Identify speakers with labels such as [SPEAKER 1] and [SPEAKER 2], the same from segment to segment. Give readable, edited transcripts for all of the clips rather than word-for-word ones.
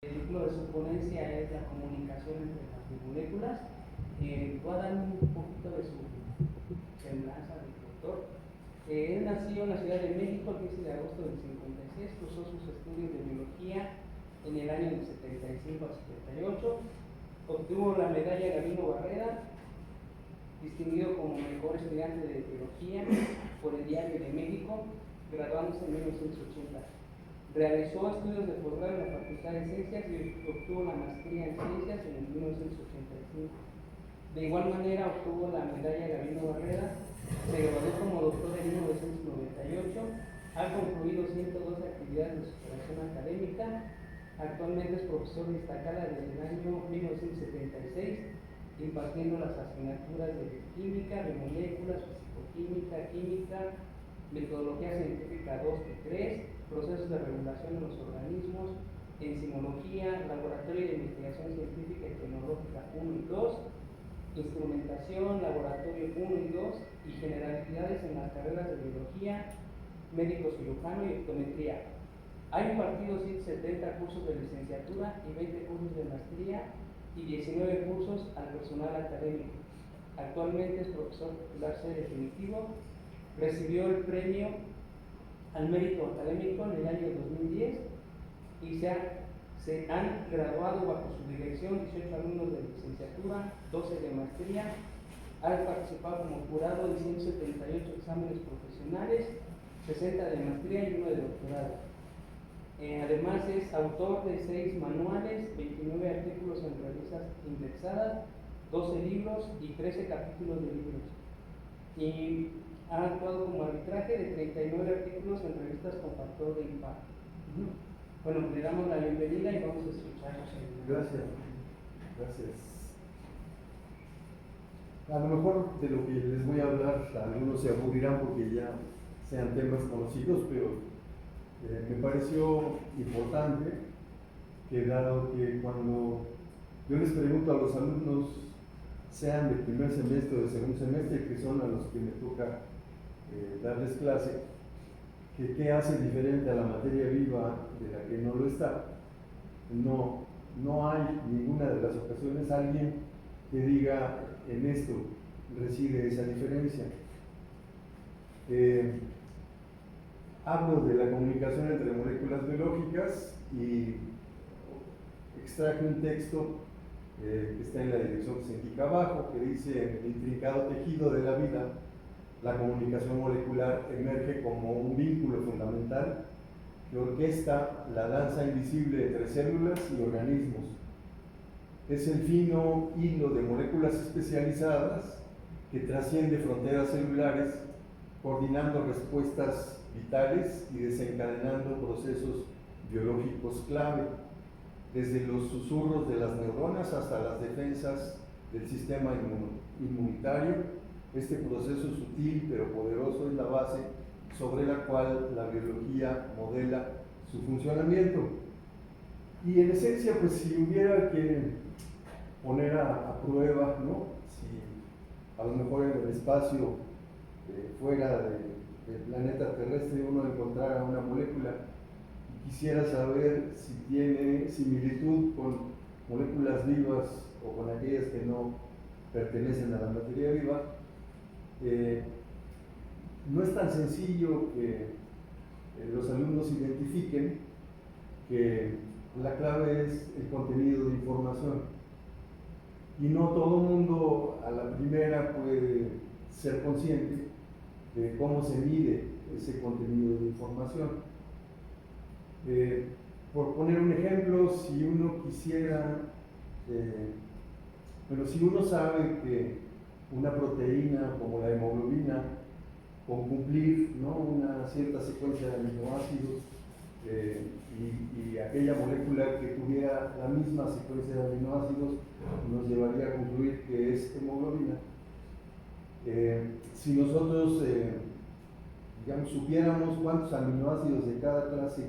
[SPEAKER 1] El título de su ponencia es La comunicación entre las moléculas. Voy a dar un poquito de su semblanza del doctor. Él nació en la Ciudad de México el 15 de agosto del 56, cursó sus estudios de biología en el año del 75 al 78, obtuvo la medalla Gabino Barrera, distinguido como mejor estudiante de biología por el Diario de México, graduándose en 1980. Realizó estudios de posgrado en la Facultad de Ciencias y obtuvo la maestría en Ciencias en el 1985. De igual manera obtuvo la medalla Gabino Barrera, se graduó como doctor en 1998, ha concluido 102 actividades de superación académica, actualmente es profesor destacada desde el año 1976, impartiendo las asignaturas de química, de moléculas, fisicoquímica, química, metodología científica 2 y 3, procesos de regulación de los organismos, enzimología, laboratorio de investigación científica y tecnológica 1 y 2, instrumentación, laboratorio 1 y 2 y generalidades en las carreras de biología, médico cirujano y optometría. Ha impartido 170 cursos de licenciatura y 20 cursos de maestría y 19 cursos al personal académico. Actualmente es profesor titular C definitivo. Recibió el premio al mérito académico en el año 2010 y se han graduado bajo su dirección 18 alumnos de licenciatura, 12 de maestría. Ha participado como jurado en 178 exámenes profesionales, 60 de maestría y 1 de doctorado. Además es autor de 6 manuales, 29 artículos en revistas indexadas, 12 libros y 13 capítulos de libros. Y ha actuado como arbitraje de 39 artículos en revistas con factor de impacto. Bueno, le damos la bienvenida y vamos a escucharnos.
[SPEAKER 2] Gracias. A lo mejor de lo que les voy a hablar, algunos se aburrirán porque ya sean temas conocidos, pero me pareció importante que dado que cuando yo les pregunto a los alumnos, sean de primer semestre o de segundo semestre, que son a los que me toca darles clase, que qué hace diferente a la materia viva de la que no lo está. No hay ninguna de las ocasiones alguien que diga en esto reside esa diferencia. Hablo de la comunicación entre moléculas biológicas y extraje un texto que está en la dirección que se indica abajo, que dice: el intrincado tejido de la vida, la comunicación molecular emerge como un vínculo fundamental que orquesta la danza invisible entre células y organismos. Es el fino hilo de moléculas especializadas que trasciende fronteras celulares, coordinando respuestas vitales y desencadenando procesos biológicos clave, desde los susurros de las neuronas hasta las defensas del sistema inmunitario. Este proceso sutil pero poderoso es la base sobre la cual la biología modela su funcionamiento. Y en esencia, pues si hubiera que poner a prueba, ¿no? Si a lo mejor en el espacio fuera del planeta terrestre uno encontrara una molécula y quisiera saber si tiene similitud con moléculas vivas o con aquellas que no pertenecen a la materia viva, no es tan sencillo que los alumnos identifiquen que la clave es el contenido de información. Y no todo el mundo a la primera puede ser consciente de cómo se mide ese contenido de información. Por poner un ejemplo, si uno quisiera, si uno sabe que una proteína como la hemoglobina, con cumplir, ¿no?, una cierta secuencia de aminoácidos y aquella molécula que tuviera la misma secuencia de aminoácidos nos llevaría a concluir que es hemoglobina. Si nosotros supiéramos cuántos aminoácidos de cada clase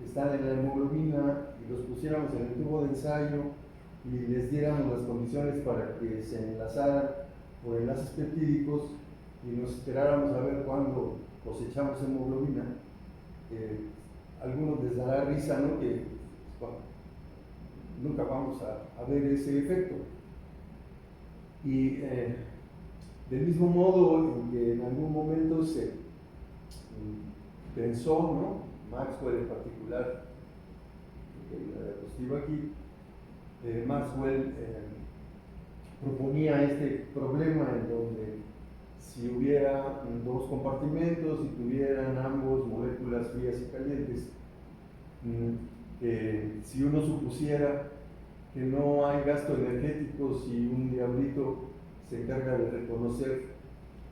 [SPEAKER 2] están en la hemoglobina y los pusiéramos en el tubo de ensayo y les diéramos las condiciones para que se enlazaran por enlaces peptídicos y nos esperáramos a ver cuándo cosechamos hemoglobina, algunos les dará risa, ¿no?, que bueno, nunca vamos a ver ese efecto. Y del mismo modo en que en algún momento se pensó, ¿no? Maxwell en particular, que hay una diapositiva aquí, Maxwell proponía este problema en donde si hubiera dos compartimentos y tuvieran ambos moléculas frías y calientes, que si uno supusiera que no hay gasto energético, si un diablito se encarga de reconocer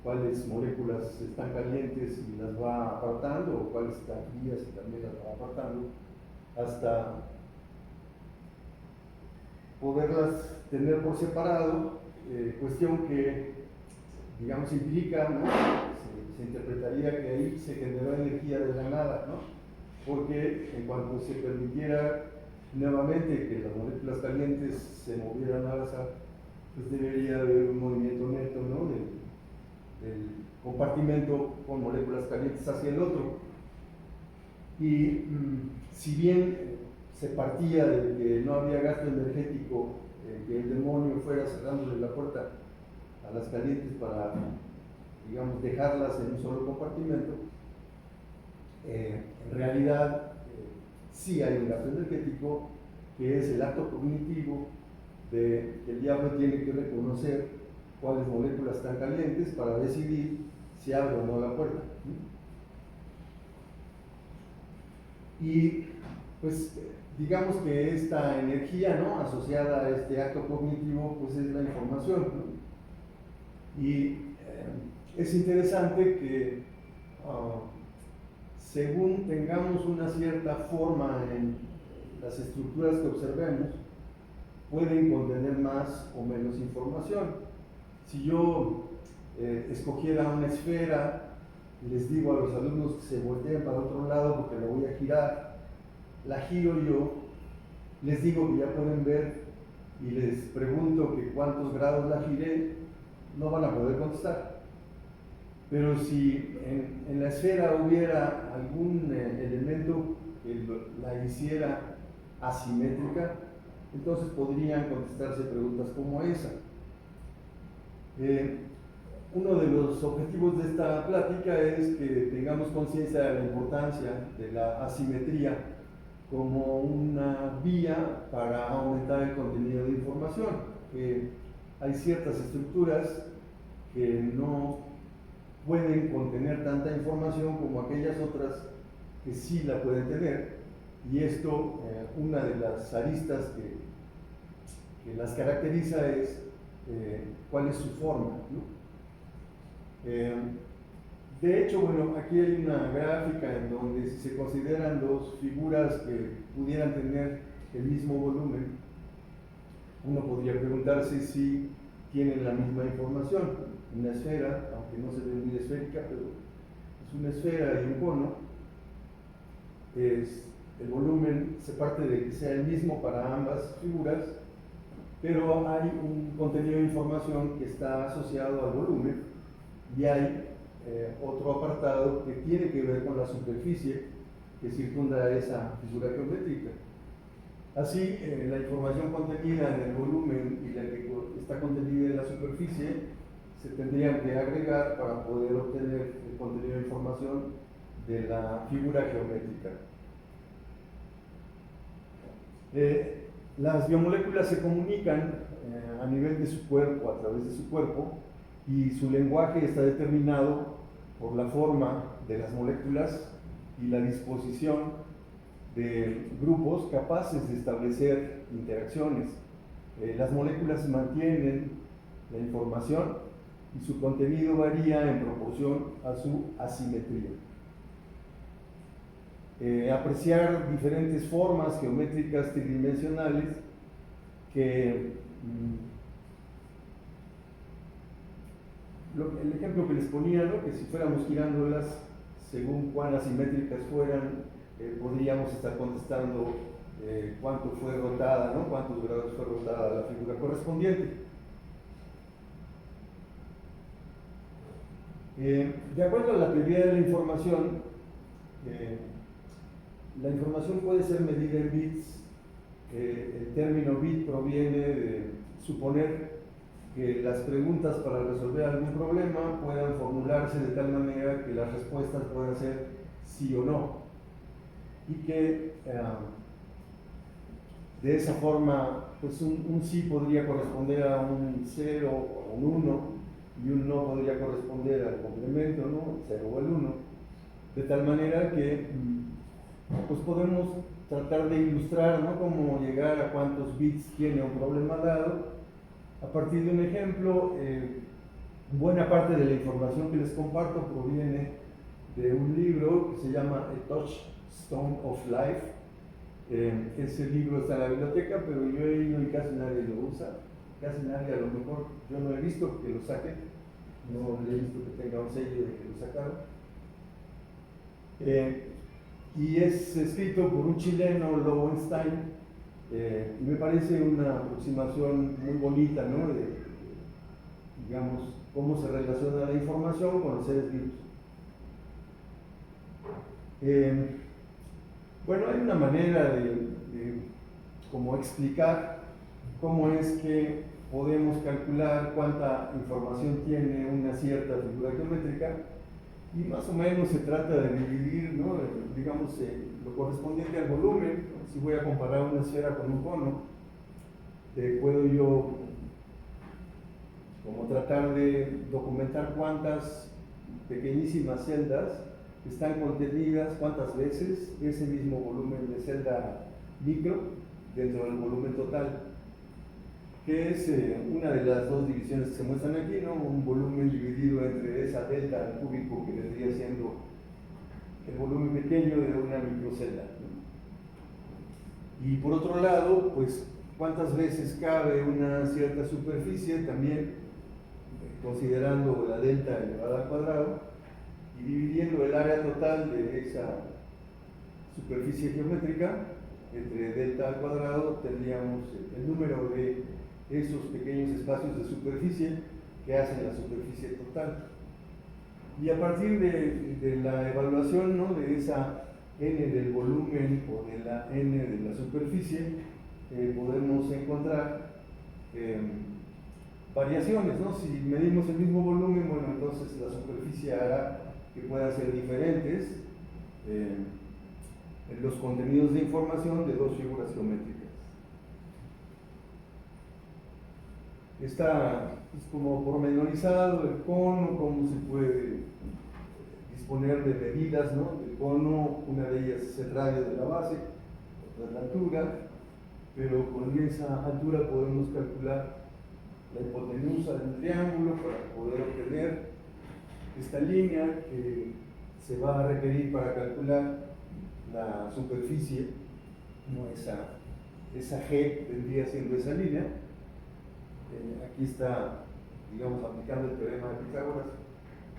[SPEAKER 2] cuáles moléculas están calientes y las va apartando, o cuáles están frías y también las va apartando, hasta poderlas tener por separado, cuestión que, digamos, implica, ¿no? Se interpretaría que ahí se generó energía de la nada, ¿no? Porque en cuanto se permitiera nuevamente que las moléculas calientes se movieran al azar, pues debería haber un movimiento neto, ¿no? del compartimento con moléculas calientes hacia el otro. Y si bien se partía de que no había gasto energético, que el demonio fuera cerrándole la puerta a las calientes para, digamos, dejarlas en un solo compartimento, en realidad sí hay un gasto energético, que es el acto cognitivo de que el diablo tiene que reconocer cuáles moléculas están calientes para decidir si abre o no la puerta. Y pues digamos que esta energía, ¿no?, asociada a este acto cognitivo, pues es la información, ¿no? Y es interesante que según tengamos una cierta forma en las estructuras que observemos, pueden contener más o menos información. Si yo escogiera una esfera y les digo a los alumnos que se volteen para otro lado porque la voy a girar, la giro yo, les digo que ya pueden ver y les pregunto que cuántos grados la giré, no van a poder contestar. Pero si en la esfera hubiera algún elemento que la hiciera asimétrica, entonces podrían contestarse preguntas como esa. Uno de los objetivos de esta plática es que tengamos conciencia de la importancia de la asimetría como una vía para aumentar el contenido de información. Hay ciertas estructuras que no pueden contener tanta información como aquellas otras que sí la pueden tener, y esto, una de las aristas que las caracteriza es cuál es su forma, ¿no? De hecho, bueno, aquí hay una gráfica en donde si se consideran dos figuras que pudieran tener el mismo volumen, uno podría preguntarse si tienen la misma información. Una esfera, aunque no se ve muy esférica, pero es una esfera y un cono, el volumen se parte de que sea el mismo para ambas figuras, pero hay un contenido de información que está asociado al volumen, y hay otro apartado que tiene que ver con la superficie que circunda esa figura geométrica. Así, la información contenida en el volumen y la que está contenida en la superficie se tendrían que agregar para poder obtener el contenido de información de la figura geométrica. Las biomoléculas se comunican a nivel de su cuerpo, a través de su cuerpo, y su lenguaje está determinado por la forma de las moléculas y la disposición de grupos capaces de establecer interacciones. Las moléculas mantienen la información y su contenido varía en proporción a su asimetría. Apreciar diferentes formas geométricas tridimensionales que el ejemplo que les ponía, ¿no?, que si fuéramos girándolas según cuán asimétricas fueran, podríamos estar contestando cuánto fue rotada, ¿no?, cuántos grados fue rotada la figura correspondiente. De acuerdo a la teoría de la información puede ser medida en bits el término bit proviene de suponer que las preguntas para resolver algún problema puedan formularse de tal manera que las respuestas puedan ser sí o no, y que de esa forma pues un sí podría corresponder a un 0 o un 1, y un no podría corresponder al complemento, ¿no? El 0 o el 1, de tal manera que pues podemos tratar de ilustrar, ¿no?, cómo llegar a cuántos bits tiene un problema dado a partir de un ejemplo. Buena parte de la información que les comparto proviene de un libro que se llama A Touchstone of Life. Ese libro está en la biblioteca, pero yo he ido y casi nadie lo usa. Casi nadie, a lo mejor yo no he visto que lo saquen, no he visto que tenga un sello de que lo sacaron. Y es escrito por un chileno, Lowenstein, y me parece una aproximación muy bonita, ¿no?, de, digamos, cómo se relaciona la información con los seres vivos. Bueno, hay una manera de como explicar cómo es que podemos calcular cuánta información tiene una cierta figura geométrica, y más o menos se trata de dividir, ¿no?, digamos, lo correspondiente al volumen. Si voy a comparar una esfera con un cono, puedo yo como tratar de documentar cuántas pequeñísimas celdas están contenidas, cuántas veces ese mismo volumen de celda micro dentro del volumen total, que es una de las dos divisiones que se muestran aquí, ¿no? Un volumen dividido entre esa delta al cúbico, que vendría siendo el volumen pequeño de una microcelda, ¿no? Y por otro lado, pues cuántas veces cabe una cierta superficie, también considerando la delta elevada al cuadrado y dividiendo el área total de esa superficie geométrica entre delta al cuadrado, tendríamos el número de esos pequeños espacios de superficie que hacen la superficie total. Y a partir de la evaluación, ¿no?, de esa n del volumen o de la n de la superficie, podemos encontrar variaciones, ¿no? Si medimos el mismo volumen, bueno, entonces la superficie hará que puedan ser diferentes los contenidos de información de dos figuras geométricas. Está como pormenorizado el cono, cómo se puede disponer de medidas, ¿no?, del cono. Una de ellas es el radio de la base, otra es la altura, pero con esa altura podemos calcular la hipotenusa del triángulo para poder obtener esta línea que se va a requerir para calcular la superficie, ¿no? Esa G vendría siendo esa línea. Aquí está, digamos, aplicando el teorema de Pitágoras,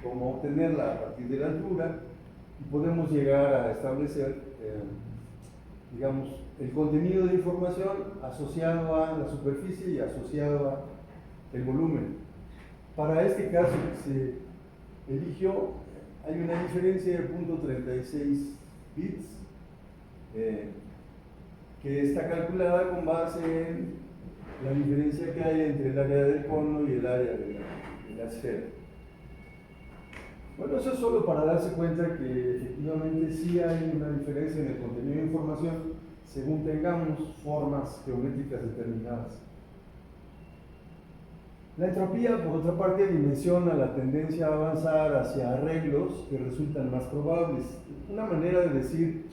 [SPEAKER 2] cómo obtenerla a partir de la altura, y podemos llegar a establecer, digamos, el contenido de información asociado a la superficie y asociado a el volumen. Para este caso que se eligió, hay una diferencia de 0.36 bits, que está calculada con base en la diferencia que hay entre el área del cono y el área de la esfera. Bueno, eso es solo para darse cuenta que efectivamente sí hay una diferencia en el contenido de información según tengamos formas geométricas determinadas. La entropía, por otra parte, dimensiona la tendencia a avanzar hacia arreglos que resultan más probables. Una manera de decir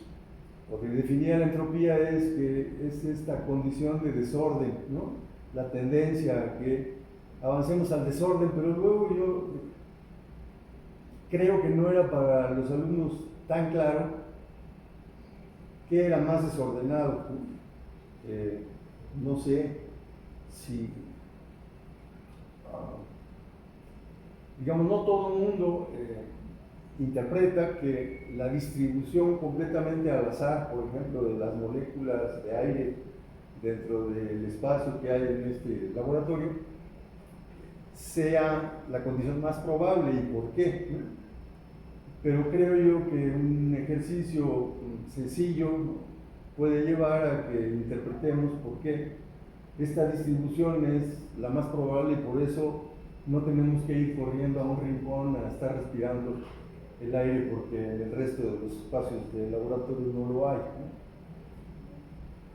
[SPEAKER 2] o de definir la entropía es que es esta condición de desorden, ¿no? La tendencia a que avancemos al desorden, pero luego yo creo que no era para los alumnos tan claro qué era más desordenado. No sé si, digamos, no todo el mundo interpreta que la distribución completamente al azar, por ejemplo, de las moléculas de aire dentro del espacio que hay en este laboratorio, sea la condición más probable. ¿Y por qué? Pero creo yo que un ejercicio sencillo puede llevar a que interpretemos por qué esta distribución es la más probable y por eso no tenemos que ir corriendo a un rincón a estar respirando el aire porque en el resto de los espacios del laboratorio no lo hay, ¿no?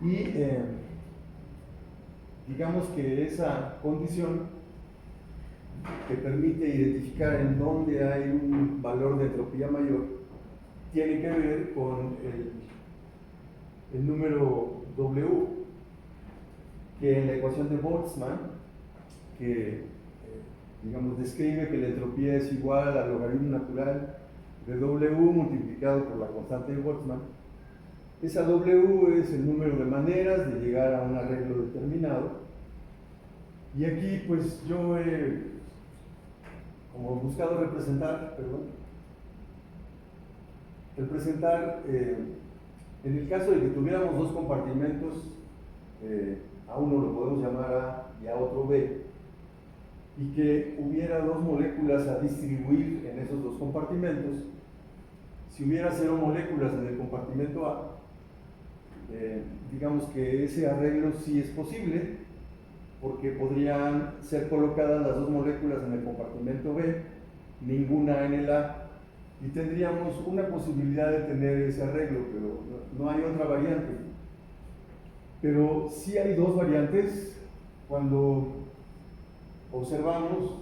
[SPEAKER 2] Y digamos que esa condición que permite identificar en dónde hay un valor de entropía mayor tiene que ver con el número W, que en la ecuación de Boltzmann, que digamos describe que la entropía es igual al logaritmo natural de W multiplicado por la constante de Boltzmann. Esa W es el número de maneras de llegar a un arreglo determinado. Y aquí pues yo he como buscado representar en el caso de que tuviéramos dos compartimentos, a uno lo podemos llamar A y a otro B, y que hubiera dos moléculas a distribuir en esos dos compartimentos. Si hubiera 0 moléculas en el compartimento A, digamos que ese arreglo sí es posible, porque podrían ser colocadas las dos moléculas en el compartimento B, ninguna en el A, y tendríamos una posibilidad de tener ese arreglo, pero no hay otra variante. Pero sí hay dos variantes cuando observamos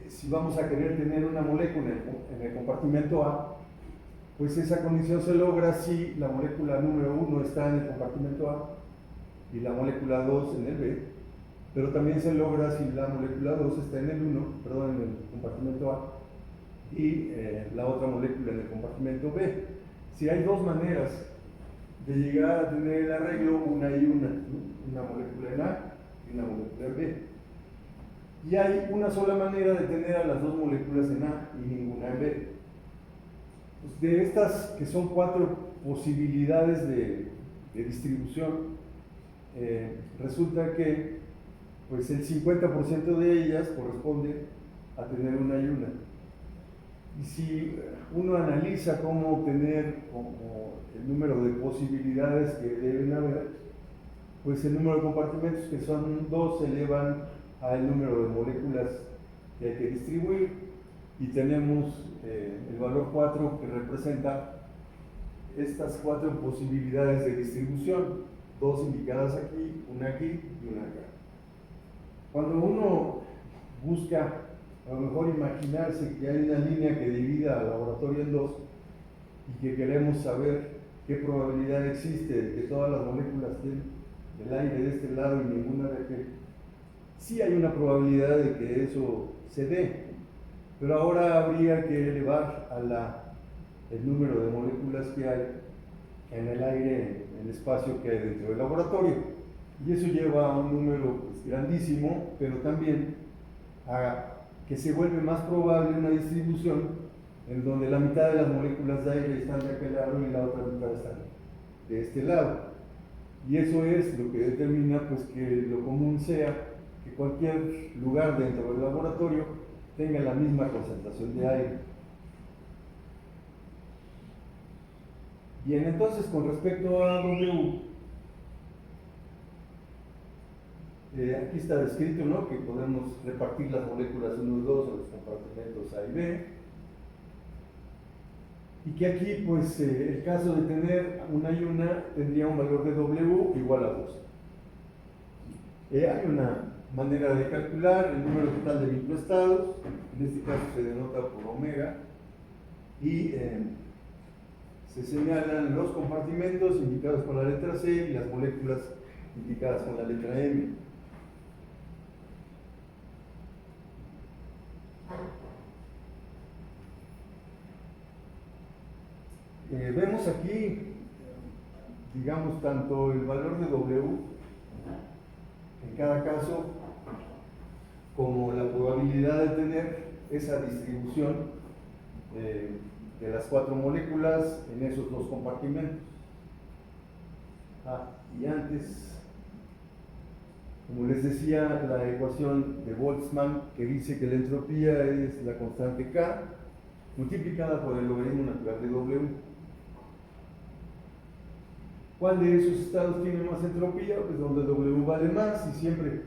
[SPEAKER 2] si vamos a querer tener una molécula en el compartimento A, pues esa condición se logra si la molécula número 1 está en el compartimento A y la molécula 2 en el B, pero también se logra si la molécula 2 está en el compartimento A y la otra molécula en el compartimento B. Si hay dos maneras de llegar a tener el arreglo, una y una molécula en A y una molécula en B. Y hay una sola manera de tener a las dos moléculas en A y ninguna en B. Pues de estas, que son 4 posibilidades de distribución, resulta que pues el 50% de ellas corresponde a tener una y una. Y si uno analiza cómo obtener como el número de posibilidades que deben haber, pues el número de compartimentos, que son 2, se elevan al número de moléculas que hay que distribuir, y tenemos el valor 4 que representa estas 4 posibilidades de distribución, 2 indicadas aquí, una aquí y una acá. Cuando uno busca a lo mejor imaginarse que hay una línea que divida al laboratorio en dos y que queremos saber qué probabilidad existe de que todas las moléculas estén del aire de este lado y ninguna de aquel, sí hay una probabilidad de que eso se dé, pero ahora habría que elevar el número de moléculas que hay en el aire, en el espacio que hay dentro del laboratorio, y eso lleva a un número pues grandísimo, pero también a que se vuelve más probable una distribución en donde la mitad de las moléculas de aire están de aquel lado y la otra mitad están de este lado. Y eso es lo que determina pues que lo común sea que cualquier lugar dentro del laboratorio tenga la misma concentración de aire. Bien, entonces con respecto a W, aquí está descrito, ¿no?, que podemos repartir las moléculas 1 y 2 en los compartimentos A y B, y que aquí pues el caso de tener una y una tendría un valor de W igual a 2. Hay una manera de calcular el número total de microestados, en este caso se denota por omega, y se señalan los compartimentos indicados con la letra C y las moléculas indicadas con la letra M. Vemos aquí, digamos, tanto el valor de W en cada caso como la probabilidad de tener esa distribución de las 4 moléculas en esos 2 compartimentos. Y antes, como les decía, la ecuación de Boltzmann, que dice que la entropía es la constante K multiplicada por el logaritmo natural de W. ¿Cuál de esos estados tiene más entropía? Pues donde W vale más, y siempre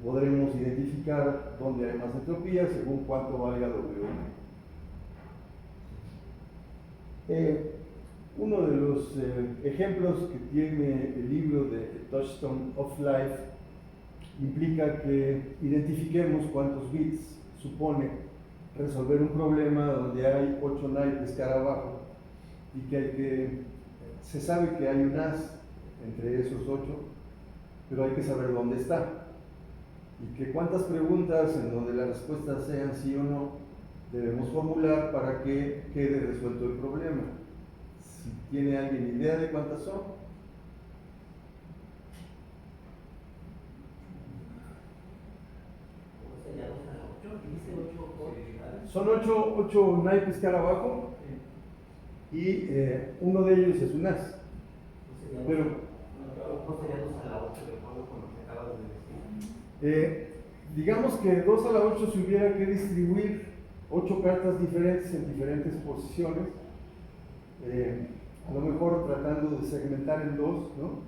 [SPEAKER 2] podremos identificar dónde hay más entropía según cuánto valga W. Uno de los ejemplos que tiene el libro de Touchstone of Life implica que identifiquemos cuántos bits supone resolver un problema donde hay 8 naipes cara abajo y que se sabe que hay un as entre esos 8, pero hay que saber dónde está. Y que cuántas preguntas en donde las respuestas sean sí o no debemos formular para que quede resuelto el problema. Si tiene alguien idea de cuántas son. Son 8 naipes cara abajo y uno de ellos es un as. Pero digamos que 2 a la 8 se hubiera que distribuir 8 cartas diferentes en diferentes posiciones, a lo mejor tratando de segmentar en dos, ¿no?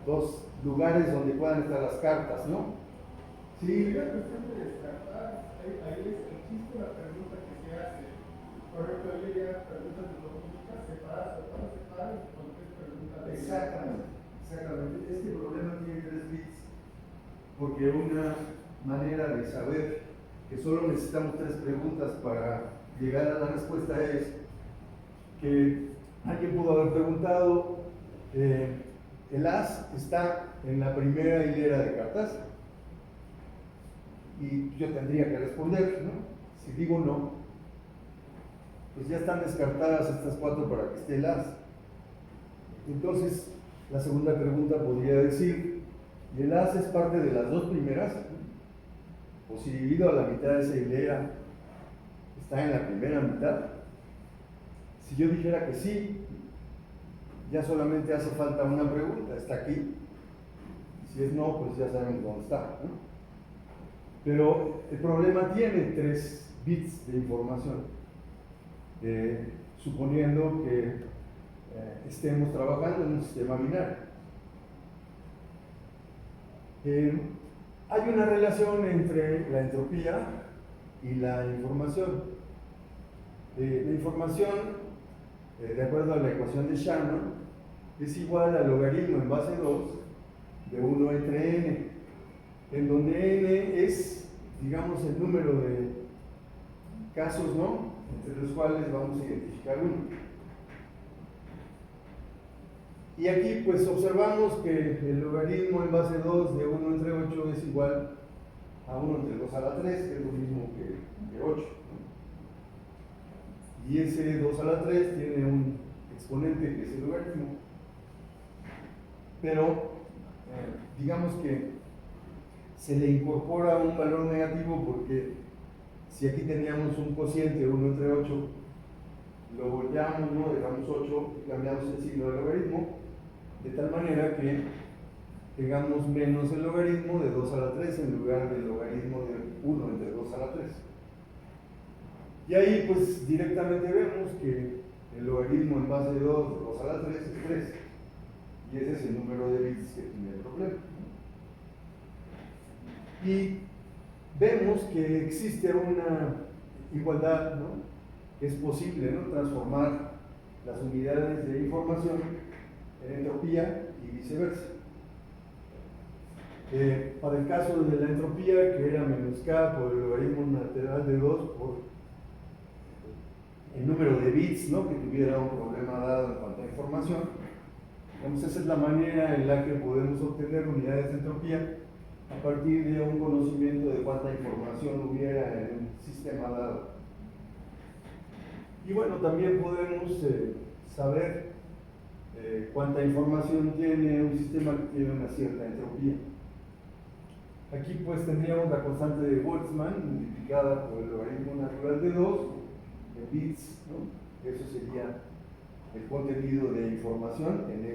[SPEAKER 2] Dos lugares donde puedan estar las cartas, ¿no? Sí.
[SPEAKER 3] La cuestión de descartar, ahí existe una pregunta que se hace. Por ejemplo, yo llegan preguntas de logística, separar, y con 3 preguntas de...
[SPEAKER 2] Exactamente. Este problema tiene 3 bits, porque una manera de saber que solo necesitamos 3 preguntas para llegar a la respuesta es que alguien pudo haber preguntado, el as está en la primera hilera de cartas, y yo tendría que responder, ¿no? Si digo no, pues ya están descartadas estas 4 para que esté el as. Entonces, la segunda pregunta podría decir, ¿el as es parte de las 2 primeras? O si divido a la mitad de esa hilera, ¿está en la primera mitad? Si yo dijera que sí, ya solamente hace falta una pregunta, ¿está aquí? Si es no, pues ya saben dónde está, ¿no? Pero el problema tiene 3 bits de información, suponiendo que estemos trabajando en un sistema binario. Hay una relación entre la entropía y la información. La información, de acuerdo a la ecuación de Shannon, es igual al logaritmo en base 2 de 1 entre n, en donde n es, digamos, el número de casos, ¿no?, entre los cuales vamos a identificar uno. Y aquí pues observamos que el logaritmo en base 2 de 1 entre 8 es igual a 1 entre 2 a la 3, que es lo mismo que 8, ¿no? Y ese 2 a la 3 tiene un exponente que es el logaritmo. Pero digamos que se le incorpora un valor negativo porque si aquí teníamos un cociente 1 entre 8, lo volteamos, ¿no?, dejamos 8 y cambiamos el signo del logaritmo, de tal manera que tengamos menos el logaritmo de 2 a la 3 en lugar del logaritmo de 1 entre 2 a la 3. Y ahí pues directamente vemos que el logaritmo en base 2 de 2 a la 3 es 3, y ese es el número de bits que tiene el problema. Y vemos que existe una igualdad, ¿no?, que es posible, ¿no?, transformar las unidades de información en entropía y viceversa. Para el caso de la entropía, que era menos k por el logaritmo lateral de 2 por el número de bits, ¿no?, que tuviera un problema dado en cuanto a información, entonces esa es la manera en la que podemos obtener unidades de entropía a partir de un conocimiento de cuánta información hubiera en un sistema dado. Y bueno, también podemos saber cuánta información tiene un sistema que tiene una cierta entropía. Aquí pues tendríamos la constante de Boltzmann multiplicada por el logaritmo natural de 2 en bits, ¿no? Eso sería el contenido de información en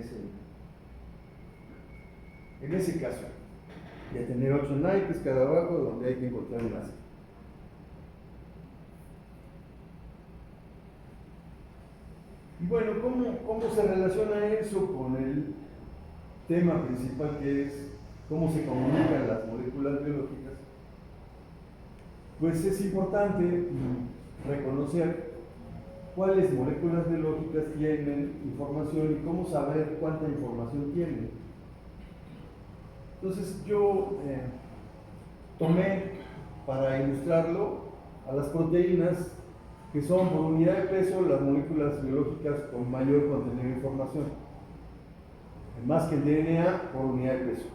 [SPEAKER 2] ese caso. Y a tener 8 naipes cada abajo donde hay que encontrar un as. Y bueno, ¿cómo se relaciona eso con el tema principal, que es cómo se comunican las moléculas biológicas? Pues es importante reconocer cuáles moléculas biológicas tienen información y cómo saber cuánta información tienen. Entonces yo tomé para ilustrarlo a las proteínas, que son por unidad de peso las moléculas biológicas con mayor contenido de información, más que el DNA por unidad de peso.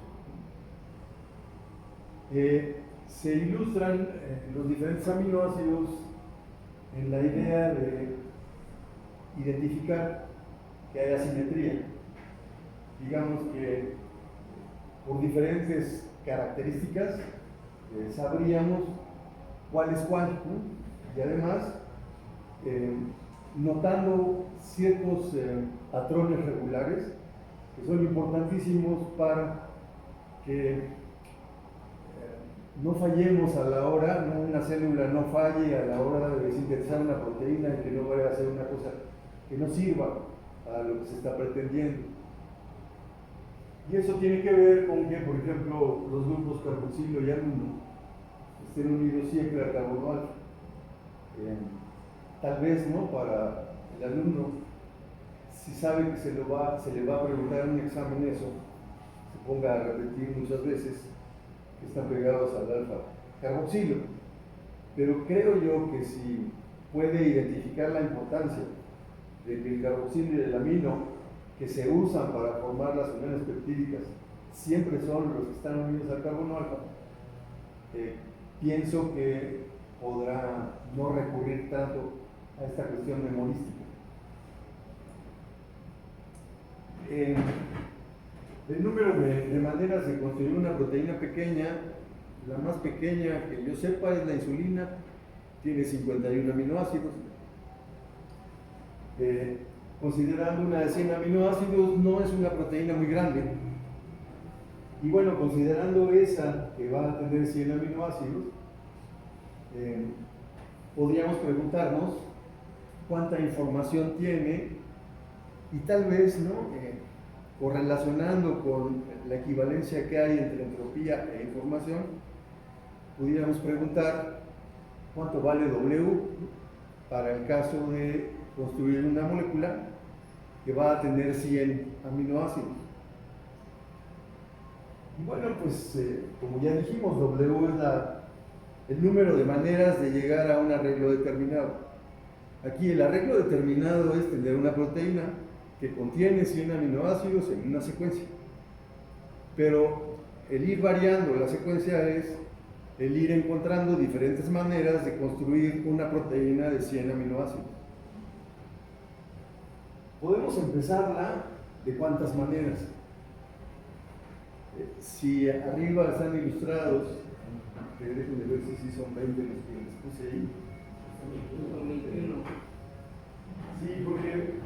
[SPEAKER 2] Se ilustran los diferentes aminoácidos en la idea de identificar que hay asimetría. Digamos que por diferentes características sabríamos cuál es cuál, ¿no? Y además notando ciertos patrones regulares que son importantísimos para que no fallemos a la hora, ¿no? Una célula no falle a la hora de sintetizar una proteína y que no vaya a hacer una cosa que no sirva a lo que se está pretendiendo. Y eso tiene que ver con que, por ejemplo, los grupos carboxilo y aluno estén unidos siempre al carbono alfa. Tal vez, ¿no? Para el alumno, si sabe que se le va a preguntar en un examen eso, se ponga a repetir muchas veces que están pegados al alfa carboxilo. Pero creo yo que si puede identificar la importancia de que el carboxilo y el amino que se usan para formar las uniones peptídicas siempre son los que están unidos al carbono alfa, pienso que podrá no recurrir tanto a esta cuestión memorística. El número de maneras de construir una proteína pequeña, la más pequeña que yo sepa es la insulina, tiene 51 aminoácidos. Considerando una de 100 aminoácidos, no es una proteína muy grande. Y bueno, considerando esa que va a tener 100 aminoácidos, podríamos preguntarnos cuánta información tiene y tal vez, ¿no? Correlacionando con la equivalencia que hay entre entropía e información, pudiéramos preguntar cuánto vale W para el caso de construir una molécula que va a tener 100 aminoácidos. Y bueno, pues como ya dijimos, W es el número de maneras de llegar a un arreglo determinado. Aquí el arreglo determinado es tener una proteína que contiene 100 aminoácidos en una secuencia. Pero el ir variando la secuencia es el ir encontrando diferentes maneras de construir una proteína de 100 aminoácidos. Podemos empezarla de cuántas maneras. Si arriba están ilustrados, déjenme ver si son 20 los que les puse ahí. Sí, porque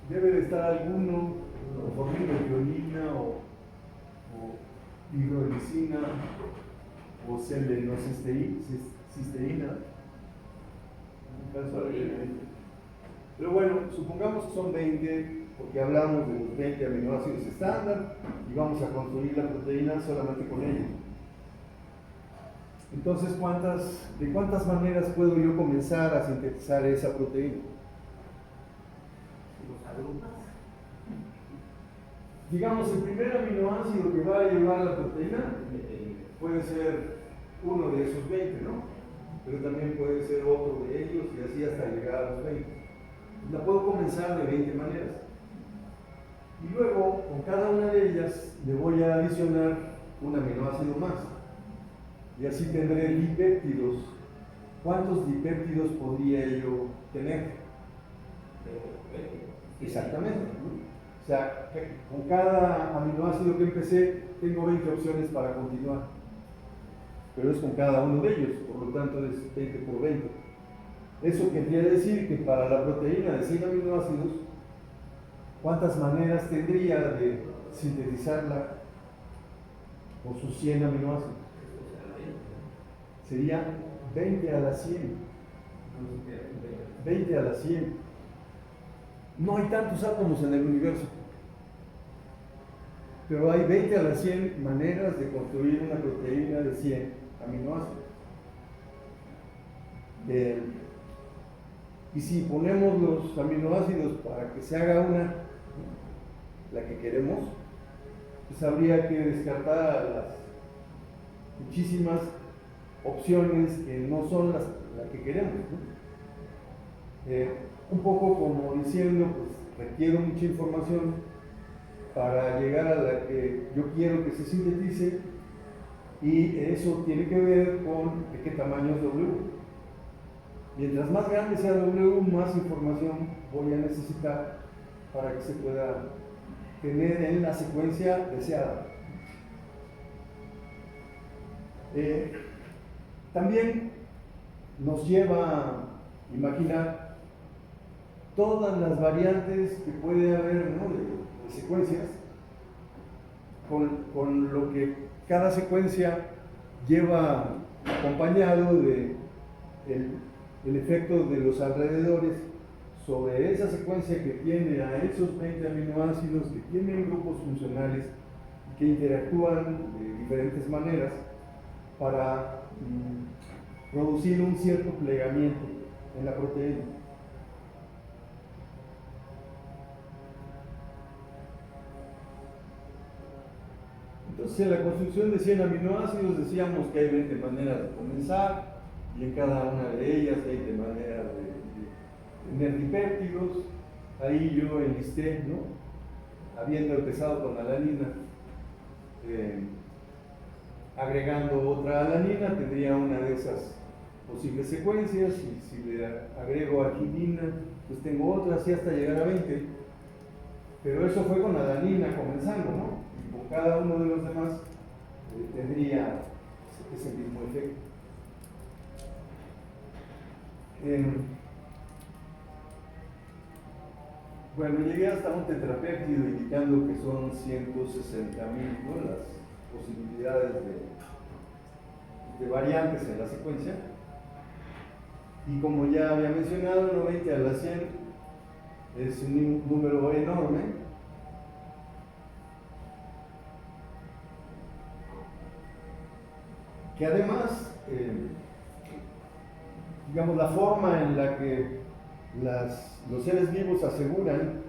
[SPEAKER 2] debe de estar alguno, o formimiotionina, o hidrolisina, o selenocisteína. Pero bueno, supongamos que son 20, porque hablamos de los 20 aminoácidos estándar y vamos a construir la proteína solamente con ellos. Entonces, ¿de cuántas maneras puedo yo comenzar a sintetizar esa proteína? Digamos, el primer aminoácido que va a llevar la proteína puede ser uno de esos 20, ¿no? Pero también puede ser otro de ellos y así hasta llegar a los 20. La puedo comenzar de 20 maneras. Y luego, con cada una de ellas, le voy a adicionar un aminoácido más. Y así tendré dipéptidos. ¿Cuántos dipéptidos podría yo tener? Exactamente, ¿no? O sea, con cada aminoácido que empecé, tengo 20 opciones para continuar. Pero es con cada uno de ellos, por lo tanto es 20 por 20. Eso querría decir que para la proteína de 100 aminoácidos, ¿cuántas maneras tendría de sintetizarla con sus 100 aminoácidos? Sería 20 a la 100. 20 a la 100. no hay tantos átomos en el universo, pero hay 20 a la 100 maneras de construir una proteína de 100 aminoácidos. Y si ponemos los aminoácidos para que se haga una, la que queremos, pues habría que descartar a las muchísimas opciones que no son las que queremos, ¿no? Un poco como diciendo, pues requiero mucha información para llegar a la que yo quiero que se sintetice, y eso tiene que ver con de qué tamaño es W. Mientras más grande sea W, más información voy a necesitar para que se pueda tener en la secuencia deseada. También nos lleva a imaginar todas las variantes que puede haber, ¿no?, de secuencias, con lo que cada secuencia lleva acompañado de el efecto de los alrededores sobre esa secuencia que tiene a esos 20 aminoácidos que tienen grupos funcionales y que interactúan de diferentes maneras para producir un cierto plegamiento en la proteína. Entonces, en la construcción de 100 aminoácidos decíamos que hay 20 maneras de comenzar, y en cada una de ellas hay 20 maneras de tener dipéptidos. Ahí yo enlisté, ¿no?, habiendo empezado con alanina, agregando otra alanina, tendría una de esas posibles secuencias, y si le agrego arginina, pues tengo otra, así hasta llegar a 20. Pero eso fue con alanina comenzando, ¿no? Y con cada uno de los demás tendría ese mismo efecto. Bueno, llegué hasta un tetrapéptido indicando que son 160.000, ¿no?, las posibilidades de variantes en la secuencia. Y como ya había mencionado, 90 a la 100 es un número enorme. Que además, digamos, la forma en la que los seres vivos aseguran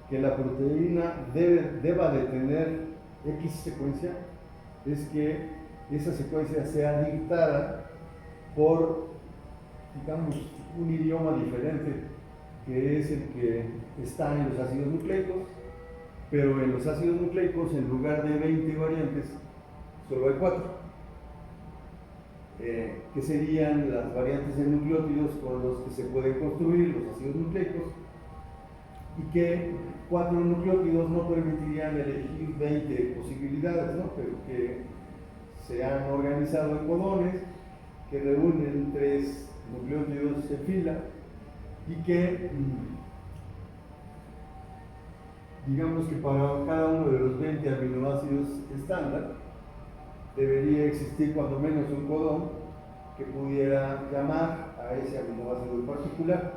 [SPEAKER 2] que la proteína deba de tener X secuencia es que esa secuencia sea dictada por, digamos, un idioma diferente, que es el que está en los ácidos nucleicos, pero en los ácidos nucleicos, en lugar de 20 variantes, solo hay 4. Que serían las variantes de nucleótidos con los que se pueden construir los ácidos nucleicos, y que 4 nucleótidos no permitirían elegir 20 posibilidades, ¿no?, pero que se han organizado en codones que reúnen 3 nucleótidos en fila, y que digamos que para cada uno de los 20 aminoácidos estándar debería existir cuando menos un codón que pudiera llamar a ese aminoácido en particular.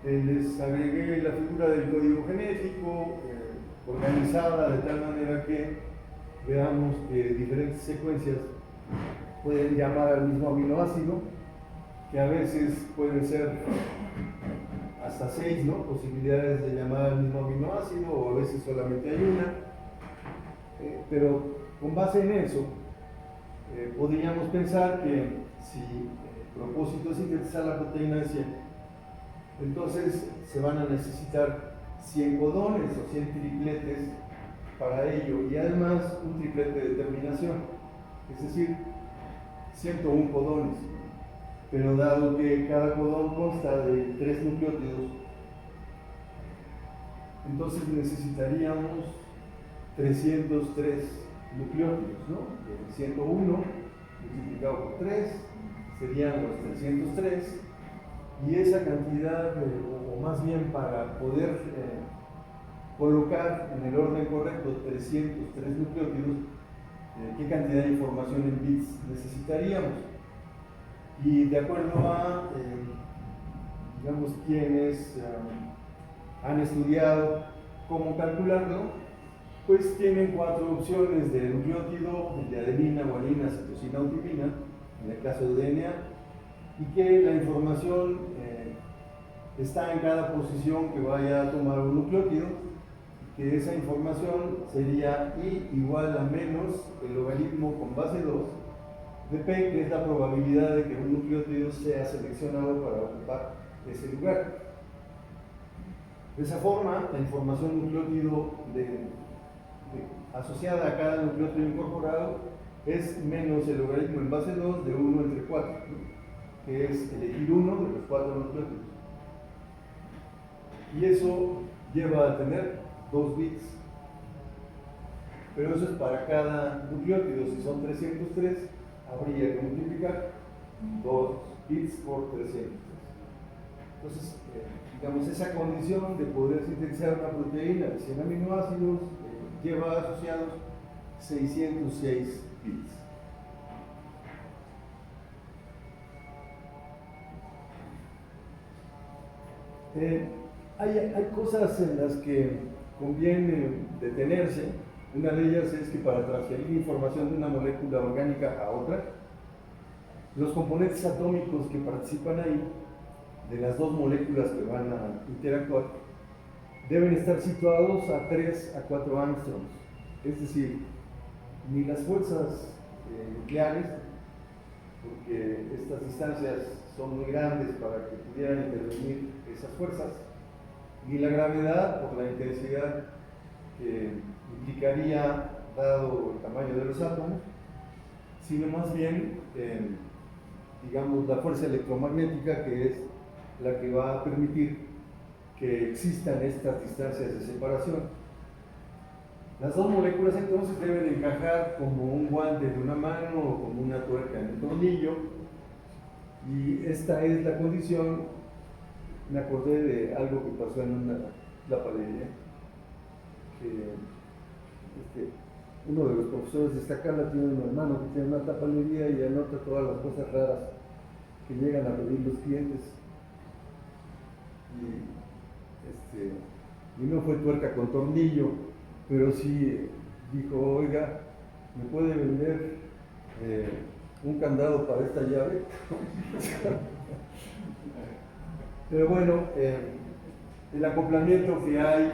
[SPEAKER 2] Les agregué la figura del código genético organizada de tal manera que veamos que diferentes secuencias pueden llamar al mismo aminoácido, que a veces pueden ser hasta 6, ¿no?, posibilidades de llamar al mismo aminoácido, o a veces solamente hay una. Pero con base en eso, podríamos pensar que si el propósito es sintetizar la proteína de 100, entonces se van a necesitar 100 codones o 100 tripletes para ello, y además un triplete de terminación, es decir, 101 codones. Pero dado que cada codón consta de 3 nucleótidos, entonces necesitaríamos 303 nucleótidos, ¿no? 101 multiplicado por 3 serían los 303, y esa cantidad, o más bien para poder colocar en el orden correcto 303 nucleótidos, ¿qué cantidad de información en bits necesitaríamos? Y de acuerdo a, digamos, quienes han estudiado cómo calcularlo, pues tienen 4 opciones de nucleótido, de adenina, guanina, citosina o timina, en el caso de DNA, y que la información está en cada posición que vaya a tomar un nucleótido, que esa información sería I igual a menos el logaritmo con base 2 de P, que es la probabilidad de que un nucleótido sea seleccionado para ocupar ese lugar. De esa forma, la información nucleótido asociada a cada nucleótido incorporado es menos el logaritmo en base 2 de 1 entre 4, ¿no? Que es elegir uno de los 4 nucleótidos. Y eso lleva a tener 2 bits. Pero eso es para cada nucleótido. Si son 303, habría que multiplicar 2 bits por 303. Entonces, digamos, esa condición de poder sintetizar una proteína de 100 aminoácidos lleva asociados 606 bits. Hay cosas en las que conviene detenerse. Una de ellas es que para transferir información de una molécula orgánica a otra, los componentes atómicos que participan ahí, de las 2 moléculas que van a interactuar, deben estar situados a 3 a 4 angstroms. Es decir, ni las fuerzas nucleares, porque estas distancias son muy grandes para que pudieran intervenir esas fuerzas, ni la gravedad por la intensidad que implicaría dado el tamaño de los átomos, sino más bien, digamos, la fuerza electromagnética, que es la que va a permitir que existan estas distancias de separación. Las 2 moléculas entonces deben encajar como un guante de una mano o como una tuerca en un tornillo, y esta es la condición. Me acordé de algo que pasó en una lapalería, que uno de los profesores de esta cala tiene un hermano que tiene una tapalería y anota todas las cosas raras que llegan a pedir los clientes. Y no fue tuerca con tornillo, pero sí dijo: oiga, ¿me puede vender un candado para esta llave? Pero bueno, el acoplamiento que hay,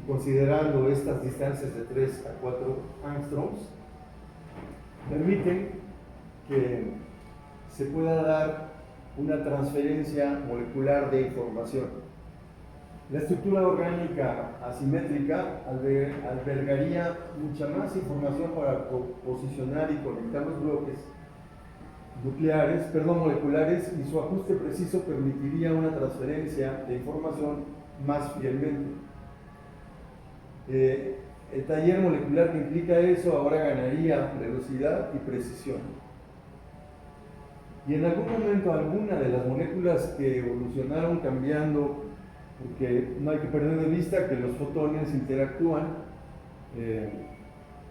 [SPEAKER 2] considerando estas distancias de 3 a 4 angstroms, permiten que se pueda dar una transferencia molecular de información. La estructura orgánica asimétrica albergaría mucha más información para posicionar y conectar los bloques moleculares, y su ajuste preciso permitiría una transferencia de información más fielmente. El taller molecular que implica eso ahora ganaría velocidad y precisión. Y en algún momento alguna de las moléculas que evolucionaron cambiando, porque no hay que perder de vista que los fotones interactúan,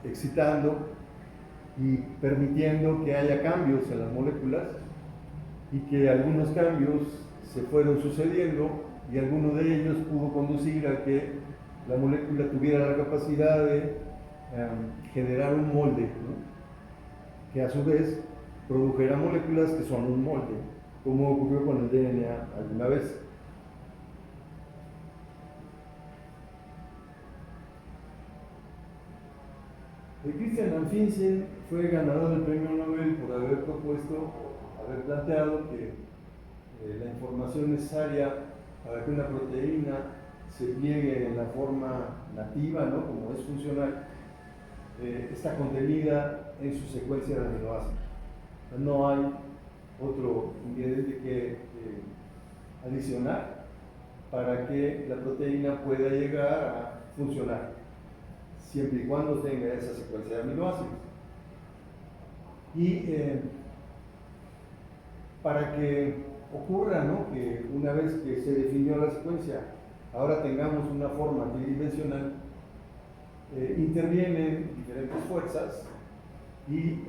[SPEAKER 2] excitando y permitiendo que haya cambios en las moléculas, y que algunos cambios se fueron sucediendo, y alguno de ellos pudo conducir a que la molécula tuviera la capacidad de generar un molde, ¿no? Que a su vez produjera moléculas que son un molde, como ocurrió con el DNA alguna vez. Christian Amundsen fue ganador del premio Nobel por haber planteado que la información necesaria para que una proteína se pliegue en la forma nativa, ¿no?, como es funcional, está contenida en su secuencia de aminoácidos. No hay otro ingrediente que adicionar para que la proteína pueda llegar a funcionar, siempre y cuando tenga esa secuencia de aminoácidos. Y para que ocurra, ¿no?, que una vez que se definió la secuencia, ahora tengamos una forma tridimensional, intervienen diferentes fuerzas, y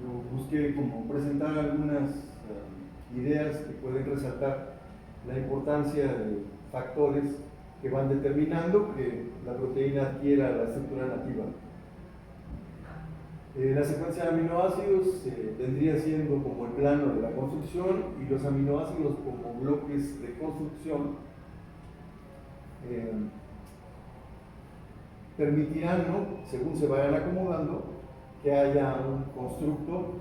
[SPEAKER 2] yo busqué como presentar algunas ideas que pueden resaltar la importancia de factores que van determinando que la proteína adquiera la estructura nativa. La secuencia de aminoácidos vendría siendo como el plano de la construcción, y los aminoácidos como bloques de construcción permitirán, ¿no?, según se vayan acomodando, que haya un constructo,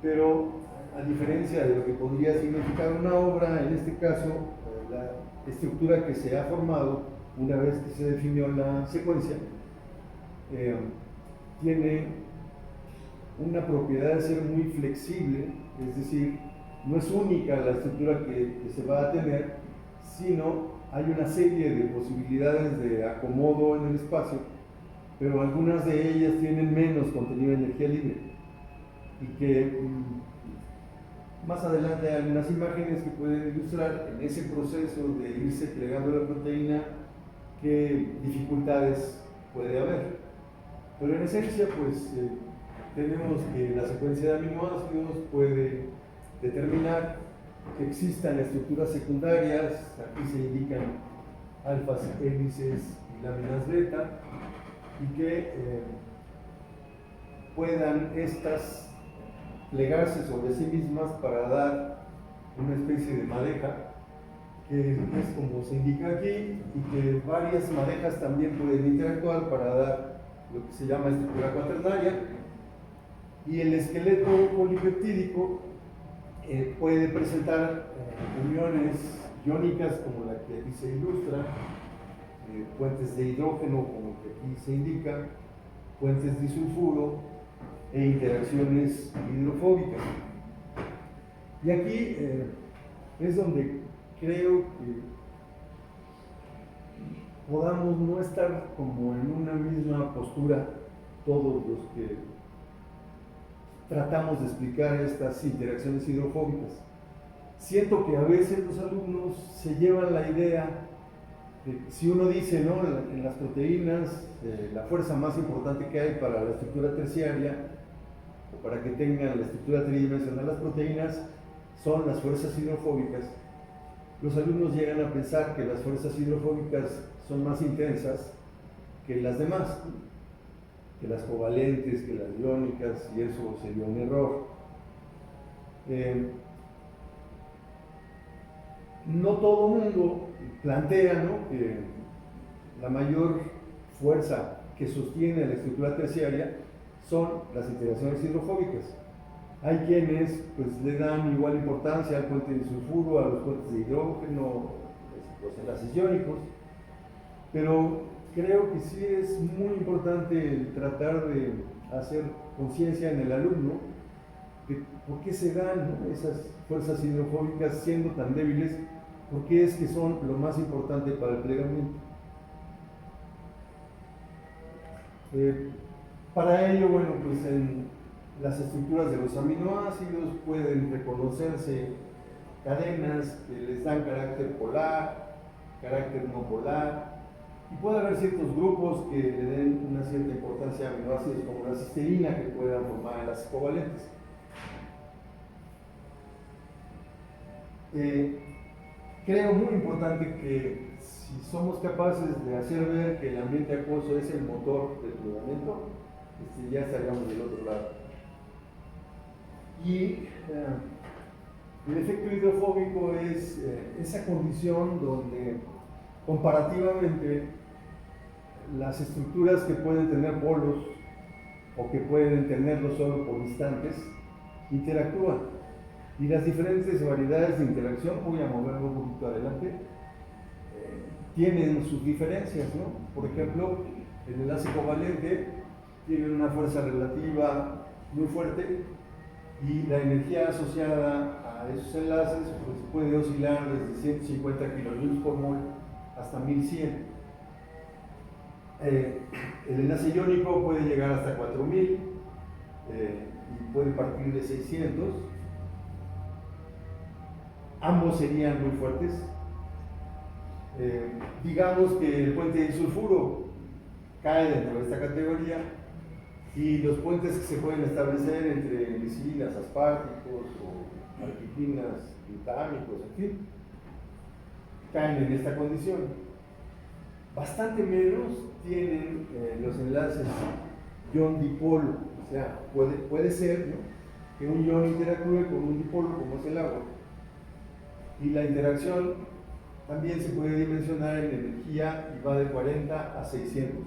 [SPEAKER 2] pero a diferencia de lo que podría significar una obra, en este caso, la estructura que se ha formado una vez que se definió la secuencia, tiene una propiedad de ser muy flexible, es decir, no es única la estructura que se va a tener, sino hay una serie de posibilidades de acomodo en el espacio, pero algunas de ellas tienen menos contenido de energía libre, y que más adelante hay algunas imágenes que pueden ilustrar en ese proceso de irse plegando la proteína qué dificultades puede haber. Pero en esencia, pues tenemos que la secuencia de aminoácidos puede determinar que existan estructuras secundarias. Aquí se indican alfas, hélices y láminas beta, y que puedan estas plegarse sobre sí mismas para dar una especie de madeja, que es como se indica aquí, y que varias madejas también pueden interactuar para dar lo que se llama estructura cuaternaria. Y el esqueleto polipeptídico puede presentar uniones iónicas como la que aquí se ilustra, puentes de hidrógeno como que aquí se indica, puentes de sulfuro e interacciones hidrofóbicas. Y aquí es donde creo que podamos no estar como en una misma postura todos los que tratamos de explicar estas interacciones hidrofóbicas. Siento que a veces los alumnos se llevan la idea de que si uno dice, ¿no?, en las proteínas, la fuerza más importante que hay para la estructura terciaria, o para que tengan la estructura tridimensional las proteínas, son las fuerzas hidrofóbicas. Los alumnos llegan a pensar que las fuerzas hidrofóbicas son más intensas que las demás, que las covalentes, que las iónicas, y eso sería un error. No todo el mundo plantea, ¿no?, que la mayor fuerza que sostiene la estructura terciaria son las interacciones hidrofóbicas. Hay quienes pues le dan igual importancia al puente de sulfuro, a los puentes de hidrógeno, los enlaces iónicos, pero creo que sí es muy importante tratar de hacer conciencia en el alumno de por qué se dan, ¿no?, esas fuerzas hidrofóbicas siendo tan débiles, por qué es que son lo más importante para el plegamiento. Para ello, bueno, pues en las estructuras de los aminoácidos pueden reconocerse cadenas que les dan carácter polar, carácter no polar, y puede haber ciertos grupos que le den una cierta importancia a aminoácidos como la cisteína, que puedan formar enlaces covalentes. Creo muy importante que si somos capaces de hacer ver que el ambiente acuoso es el motor del plegamiento, ya estaríamos del otro lado. Y el efecto hidrofóbico es esa condición donde comparativamente las estructuras que pueden tener polos o que pueden tenerlo solo por instantes interactúan, y las diferentes variedades de interacción, voy a moverlo un poquito adelante, tienen sus diferencias, ¿no? Por ejemplo, el enlace covalente tiene una fuerza relativa muy fuerte, y la energía asociada a esos enlaces pues, puede oscilar desde 150 kilojoules por mol hasta 1100. El enlace iónico puede llegar hasta 4000 y puede partir de 600. Ambos serían muy fuertes. Digamos que el puente de sulfuro cae dentro de esta categoría, y los puentes que se pueden establecer entre glicinas, asparticos o alquidinas, glutámicos, en fin, caen en esta condición. Bastante menos tienen los enlaces ion-dipolo, o sea, puede ser, ¿no?, que un ion interactúe con un dipolo como es el agua. Y la interacción también se puede dimensionar en energía y va de 40 a 600.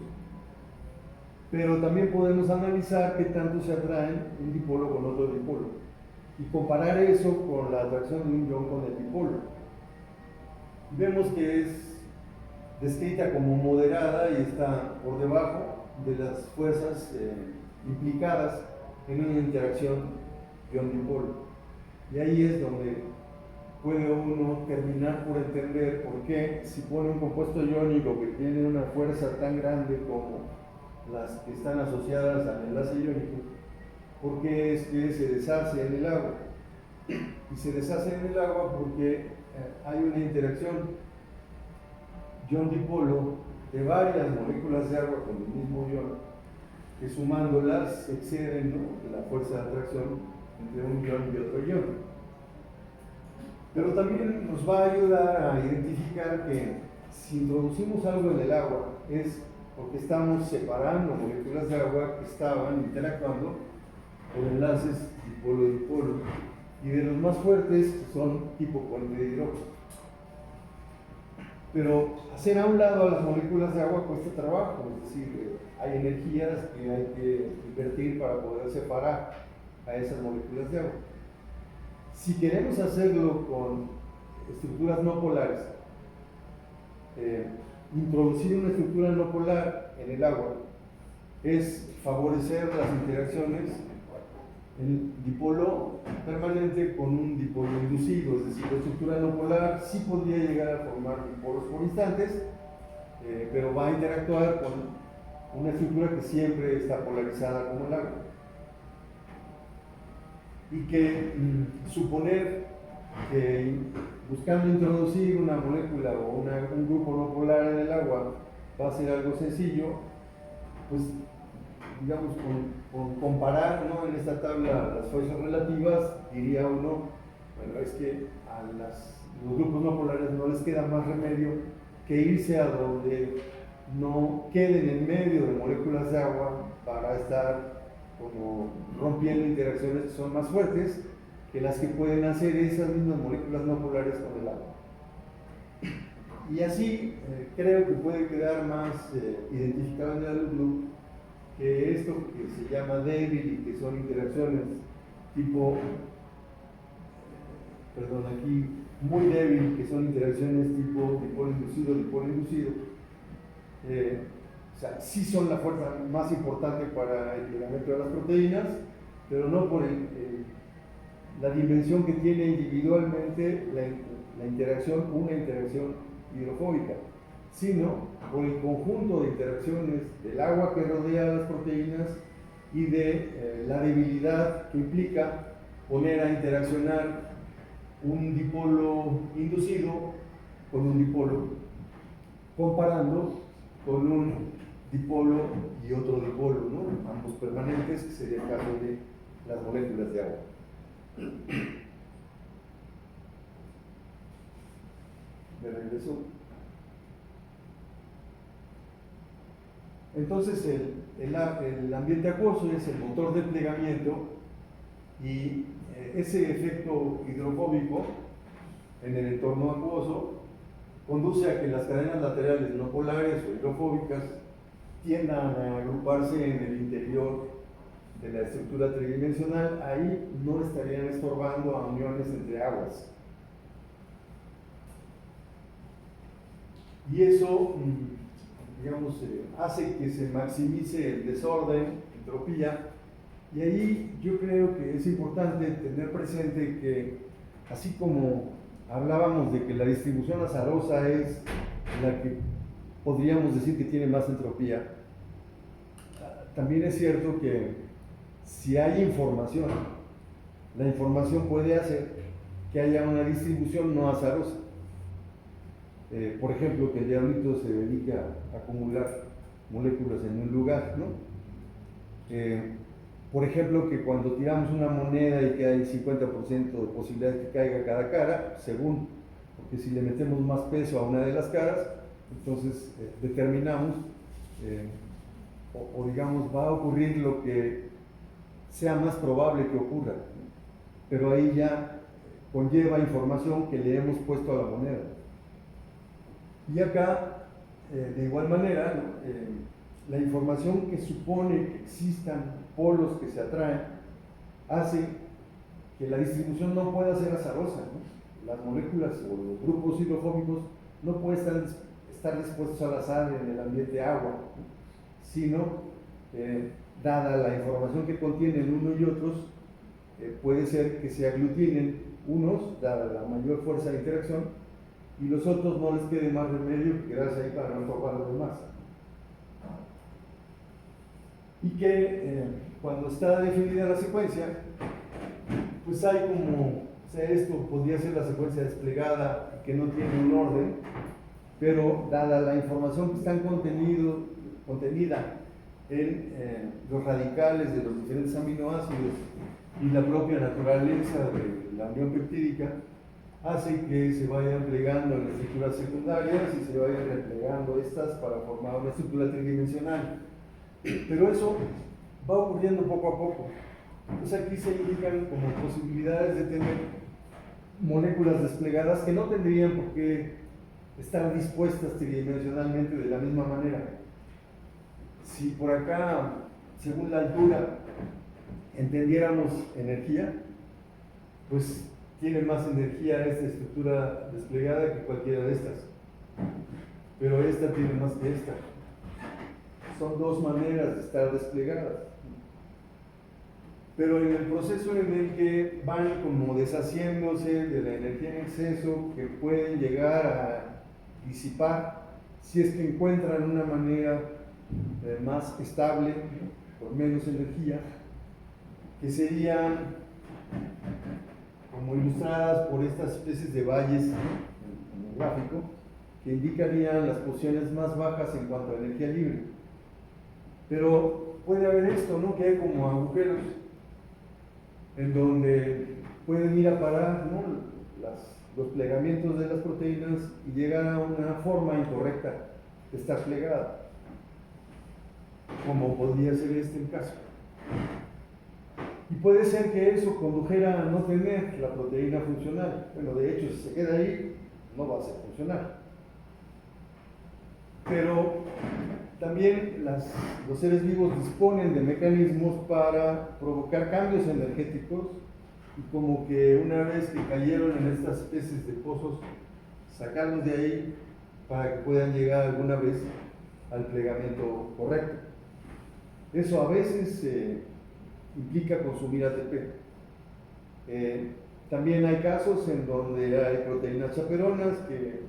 [SPEAKER 2] Pero también podemos analizar qué tanto se atraen un dipolo con otro dipolo y comparar eso con la atracción de un ion con el dipolo. Vemos que es descrita como moderada y está por debajo de las fuerzas implicadas en una interacción ion-dipolo. Y ahí es donde puede uno terminar por entender por qué, si pone un compuesto iónico que tiene una fuerza tan grande como las que están asociadas al enlace iónico, por qué es que se deshace en el agua. Y se deshace en el agua porque hay una interacción ion-dipolo de varias moléculas de agua con el mismo ion, que sumándolas exceden, ¿no?, la fuerza de atracción entre un ion y otro ion. Pero también nos va a ayudar a identificar que si introducimos algo en el agua es porque estamos separando moléculas de agua que estaban interactuando con enlaces dipolo-dipolo, y de los más fuertes son tipo puente de hidrógeno. Pero hacer a un lado a las moléculas de agua cuesta trabajo, es decir, hay energías que hay que invertir para poder separar a esas moléculas de agua. Si queremos hacerlo con estructuras no polares, introducir una estructura no polar en el agua es favorecer las interacciones en dipolo permanente con un dipolo inducido, es decir, la estructura no polar sí podría llegar a formar dipolos por instantes, pero va a interactuar con una estructura que siempre está polarizada como el agua. Y que suponer que buscando introducir una molécula o un grupo no polar en el agua va a ser algo sencillo, pues digamos, con comparar, ¿no?, en esta tabla las fuerzas relativas, diría uno, bueno, es que a los grupos no polares no les queda más remedio que irse a donde no queden en medio de moléculas de agua para estar como rompiendo interacciones que son más fuertes que las que pueden hacer esas mismas moléculas no polares con el agua. Y así creo que puede quedar más identificado en el alumno que esto que se llama débil y que son interacciones tipo, perdón, aquí muy débil, que son interacciones tipo dipolo inducido, o sea, sí son la fuerza más importante para el pegamento de las proteínas, pero no por la dimensión que tiene individualmente la interacción, una interacción hidrofóbica, sino por el conjunto de interacciones del agua que rodea a las proteínas y de la debilidad que implica poner a interaccionar un dipolo inducido con un dipolo, comparando con un dipolo y otro dipolo, ¿no?, ambos permanentes, que sería el caso de las moléculas de agua. Me regreso. Entonces el ambiente acuoso es el motor de plegamiento y ese efecto hidrofóbico en el entorno acuoso conduce a que las cadenas laterales no polares o hidrofóbicas tiendan a agruparse en el interior de la estructura tridimensional. Ahí no estarían estorbando a uniones entre aguas. Y eso, digamos, hace que se maximice el desorden, entropía, y ahí yo creo que es importante tener presente que, así como hablábamos de que la distribución azarosa es la que podríamos decir que tiene más entropía, también es cierto que si hay información, la información puede hacer que haya una distribución no azarosa. Por ejemplo, que el diablito se dedica a acumular moléculas en un lugar, ¿no? Por ejemplo, que cuando tiramos una moneda y que hay 50% de posibilidad de que caiga cada cara, según porque si le metemos más peso a una de las caras, entonces determinamos, o digamos, va a ocurrir lo que sea más probable que ocurra, ¿no? Pero ahí ya conlleva información que le hemos puesto a la moneda. Y acá, de igual manera, ¿no? La información que supone que existan polos que se atraen hace que la distribución no pueda ser azarosa, ¿no? Las moléculas o los grupos hidrofóbicos no pueden estar dispuestos al azar en el ambiente agua, ¿no? Sino, dada la información que contienen uno y otros, puede ser que se aglutinen unos, dada la mayor fuerza de interacción, y los otros no les quede más remedio que quedarse ahí para no formar los demás. Y que cuando está definida la secuencia, pues hay como, o sea, esto podría ser la secuencia desplegada que no tiene un orden, pero dada la información que está contenida en los radicales de los diferentes aminoácidos y la propia naturaleza de la unión peptídica, hace que se vayan plegando en las estructuras secundarias y se vayan replegando estas para formar una estructura tridimensional. Pero eso va ocurriendo poco a poco. Entonces aquí se indican como posibilidades de tener moléculas desplegadas que no tendrían por qué estar dispuestas tridimensionalmente de la misma manera. Si por acá, según la altura, entendiéramos energía, pues tiene más energía esta estructura desplegada que cualquiera de estas. Pero esta tiene más que esta. Son dos maneras de estar desplegadas. Pero en el proceso en el que van como deshaciéndose de la energía en exceso, que pueden llegar a disipar, si es que encuentran una manera más estable, con menos energía, que serían como ilustradas por estas especies de valles en el gráfico, que indicarían las posiciones más bajas en cuanto a energía libre. Pero puede haber esto, ¿no? Que hay como agujeros en donde pueden ir a parar, ¿no? Los plegamientos de las proteínas y llegar a una forma incorrecta de estar plegada, como podría ser este el caso. Y puede ser que eso condujera a no tener la proteína funcional. Bueno, de hecho, si se queda ahí, no va a ser funcional. Pero también los seres vivos disponen de mecanismos para provocar cambios energéticos, y como que una vez que cayeron en estas especies de pozos, sacarlos de ahí para que puedan llegar alguna vez al plegamiento correcto. Eso a veces implica consumir ATP. También hay casos en donde hay proteínas chaperonas que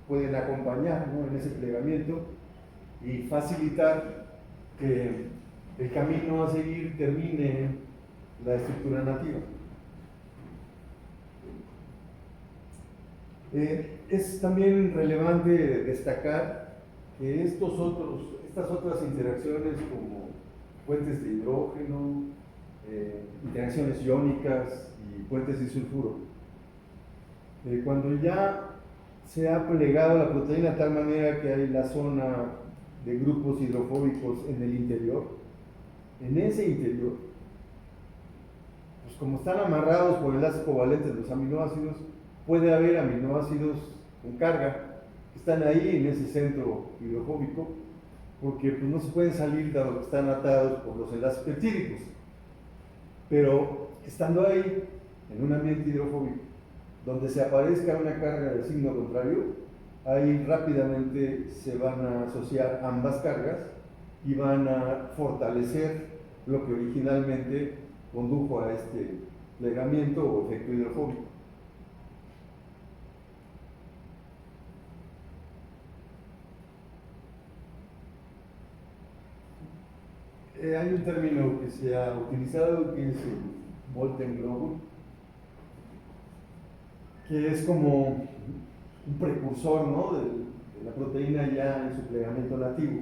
[SPEAKER 2] pueden acompañar, ¿no? en ese plegamiento y facilitar que el camino a seguir termine en la estructura nativa. Es también relevante destacar que estas otras interacciones como puentes de hidrógeno, interacciones iónicas y puentes de sulfuro, cuando ya se ha plegado la proteína de tal manera que hay la zona de grupos hidrofóbicos en el interior, en ese interior, pues como están amarrados por enlaces covalentes los aminoácidos, puede haber aminoácidos con carga que están ahí en ese centro hidrofóbico, porque pues, no se pueden salir dado que están atados por los enlaces peptídicos. Pero estando ahí, en un ambiente hidrofóbico, donde se aparezca una carga de signo contrario, ahí rápidamente se van a asociar ambas cargas y van a fortalecer lo que originalmente condujo a este plegamiento o efecto hidrofóbico. Hay un término que se ha utilizado que es el Molten Globule, que es como un precursor, ¿no? de la proteína ya en su plegamiento nativo.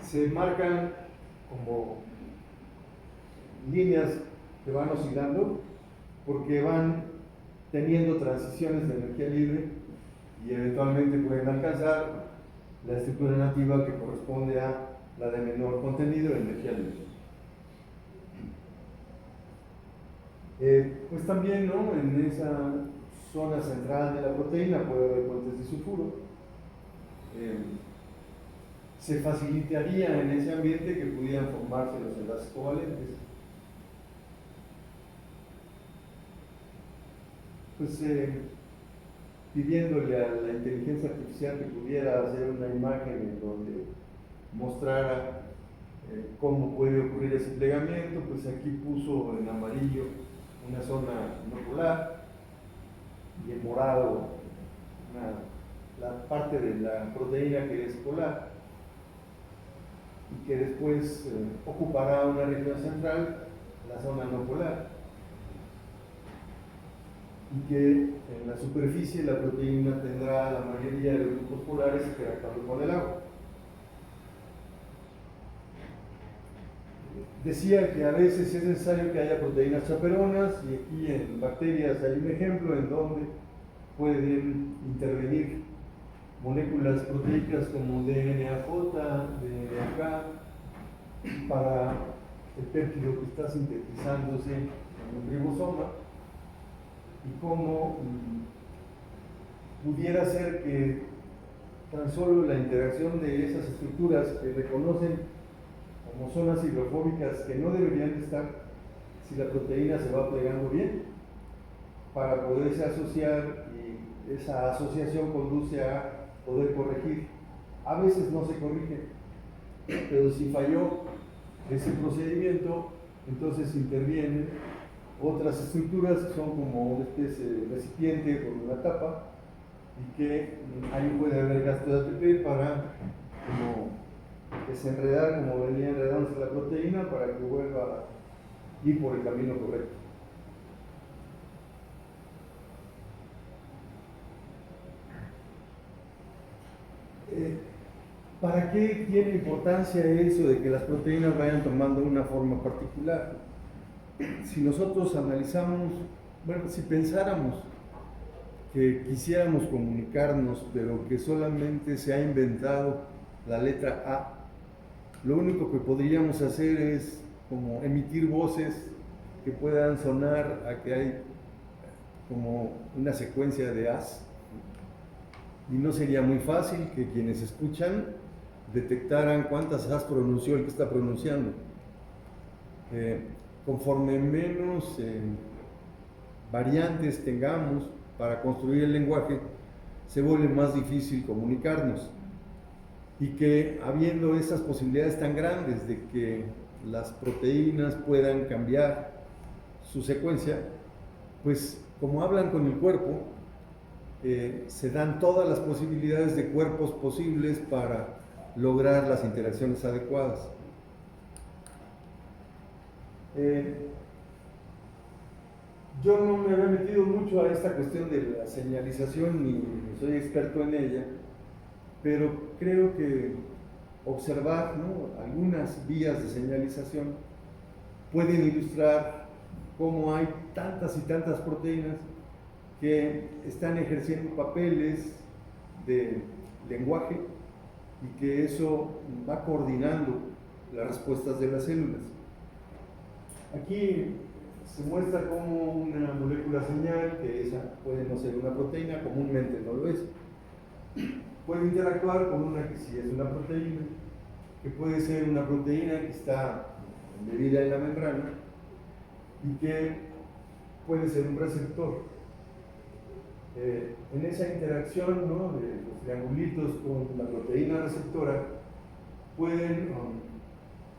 [SPEAKER 2] Se marcan como líneas que van oscilando porque van teniendo transiciones de energía libre y eventualmente pueden alcanzar la estructura nativa que corresponde a la de menor contenido de energía libre. Pues también, ¿no?, en esa zona central de la proteína puede haber puentes de sulfuro. Se facilitaría en ese ambiente que pudieran formarse los enlaces covalentes. Pues pidiéndole a la inteligencia artificial que pudiera hacer una imagen en donde mostrara cómo puede ocurrir ese plegamiento, pues aquí puso en amarillo una zona no polar y en morado la parte de la proteína que es polar y que después ocupará una región central, la zona no polar, y que en la superficie la proteína tendrá la mayoría de los grupos polares interactuando con el agua. Decía que a veces es necesario que haya proteínas chaperonas, y aquí en bacterias hay un ejemplo en donde pueden intervenir moléculas proteicas como DNAJ, DNAK, para el péptido que está sintetizándose en un ribosoma, y cómo pudiera ser que tan solo la interacción de esas estructuras que reconocen como zonas hidrofóbicas que no deberían de estar, si la proteína se va plegando bien, para poderse asociar, y esa asociación conduce a poder corregir. A veces no se corrige, pero si falló ese procedimiento, entonces intervienen otras estructuras que son como una especie de recipiente con una tapa, y que ahí puede haber gasto de ATP para como desenredar, como venía enredándose la proteína, para que vuelva a ir por el camino correcto. ¿Para qué tiene importancia eso de que las proteínas vayan tomando una forma particular? Si nosotros analizamos, bueno, si pensáramos que quisiéramos comunicarnos, pero que solamente se ha inventado la letra A, lo único que podríamos hacer es como emitir voces que puedan sonar a que hay como una secuencia de As, y no sería muy fácil que quienes escuchan detectaran cuántas As pronunció el que está pronunciando. Conforme menos variantes tengamos para construir el lenguaje, se vuelve más difícil comunicarnos, y que habiendo esas posibilidades tan grandes de que las proteínas puedan cambiar su secuencia, pues como hablan con el cuerpo, se dan todas las posibilidades de cuerpos posibles para lograr las interacciones adecuadas. Yo no me había metido mucho a esta cuestión de la señalización, ni soy experto en ella, pero creo que observar, ¿no?, algunas vías de señalización pueden ilustrar cómo hay tantas y tantas proteínas que están ejerciendo papeles de lenguaje, y que eso va coordinando las respuestas de las células. Aquí se muestra como una molécula señal, que esa puede no ser una proteína, comúnmente no lo es, puede interactuar con una que sí es una proteína, que puede ser una proteína que está embebida en la membrana y que puede ser un receptor. En esa interacción, ¿no?, de los triangulitos con la proteína receptora, pueden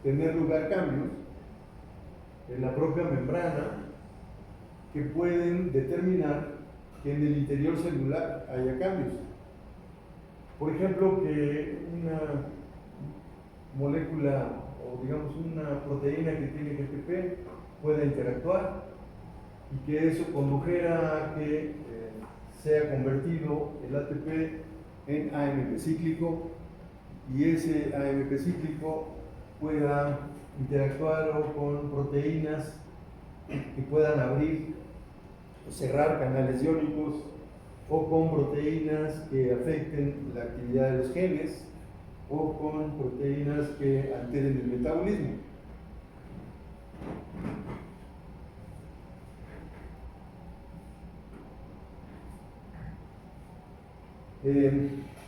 [SPEAKER 2] tener lugar cambios en la propia membrana que pueden determinar que en el interior celular haya cambios. Por ejemplo, que una molécula, o digamos una proteína que tiene GTP, pueda interactuar, y que eso condujera a que sea convertido el ATP en AMP cíclico, y ese AMP cíclico pueda interactuar con proteínas que puedan abrir cerrar canales iónicos o con proteínas que afecten la actividad de los genes o con proteínas que alteren el metabolismo.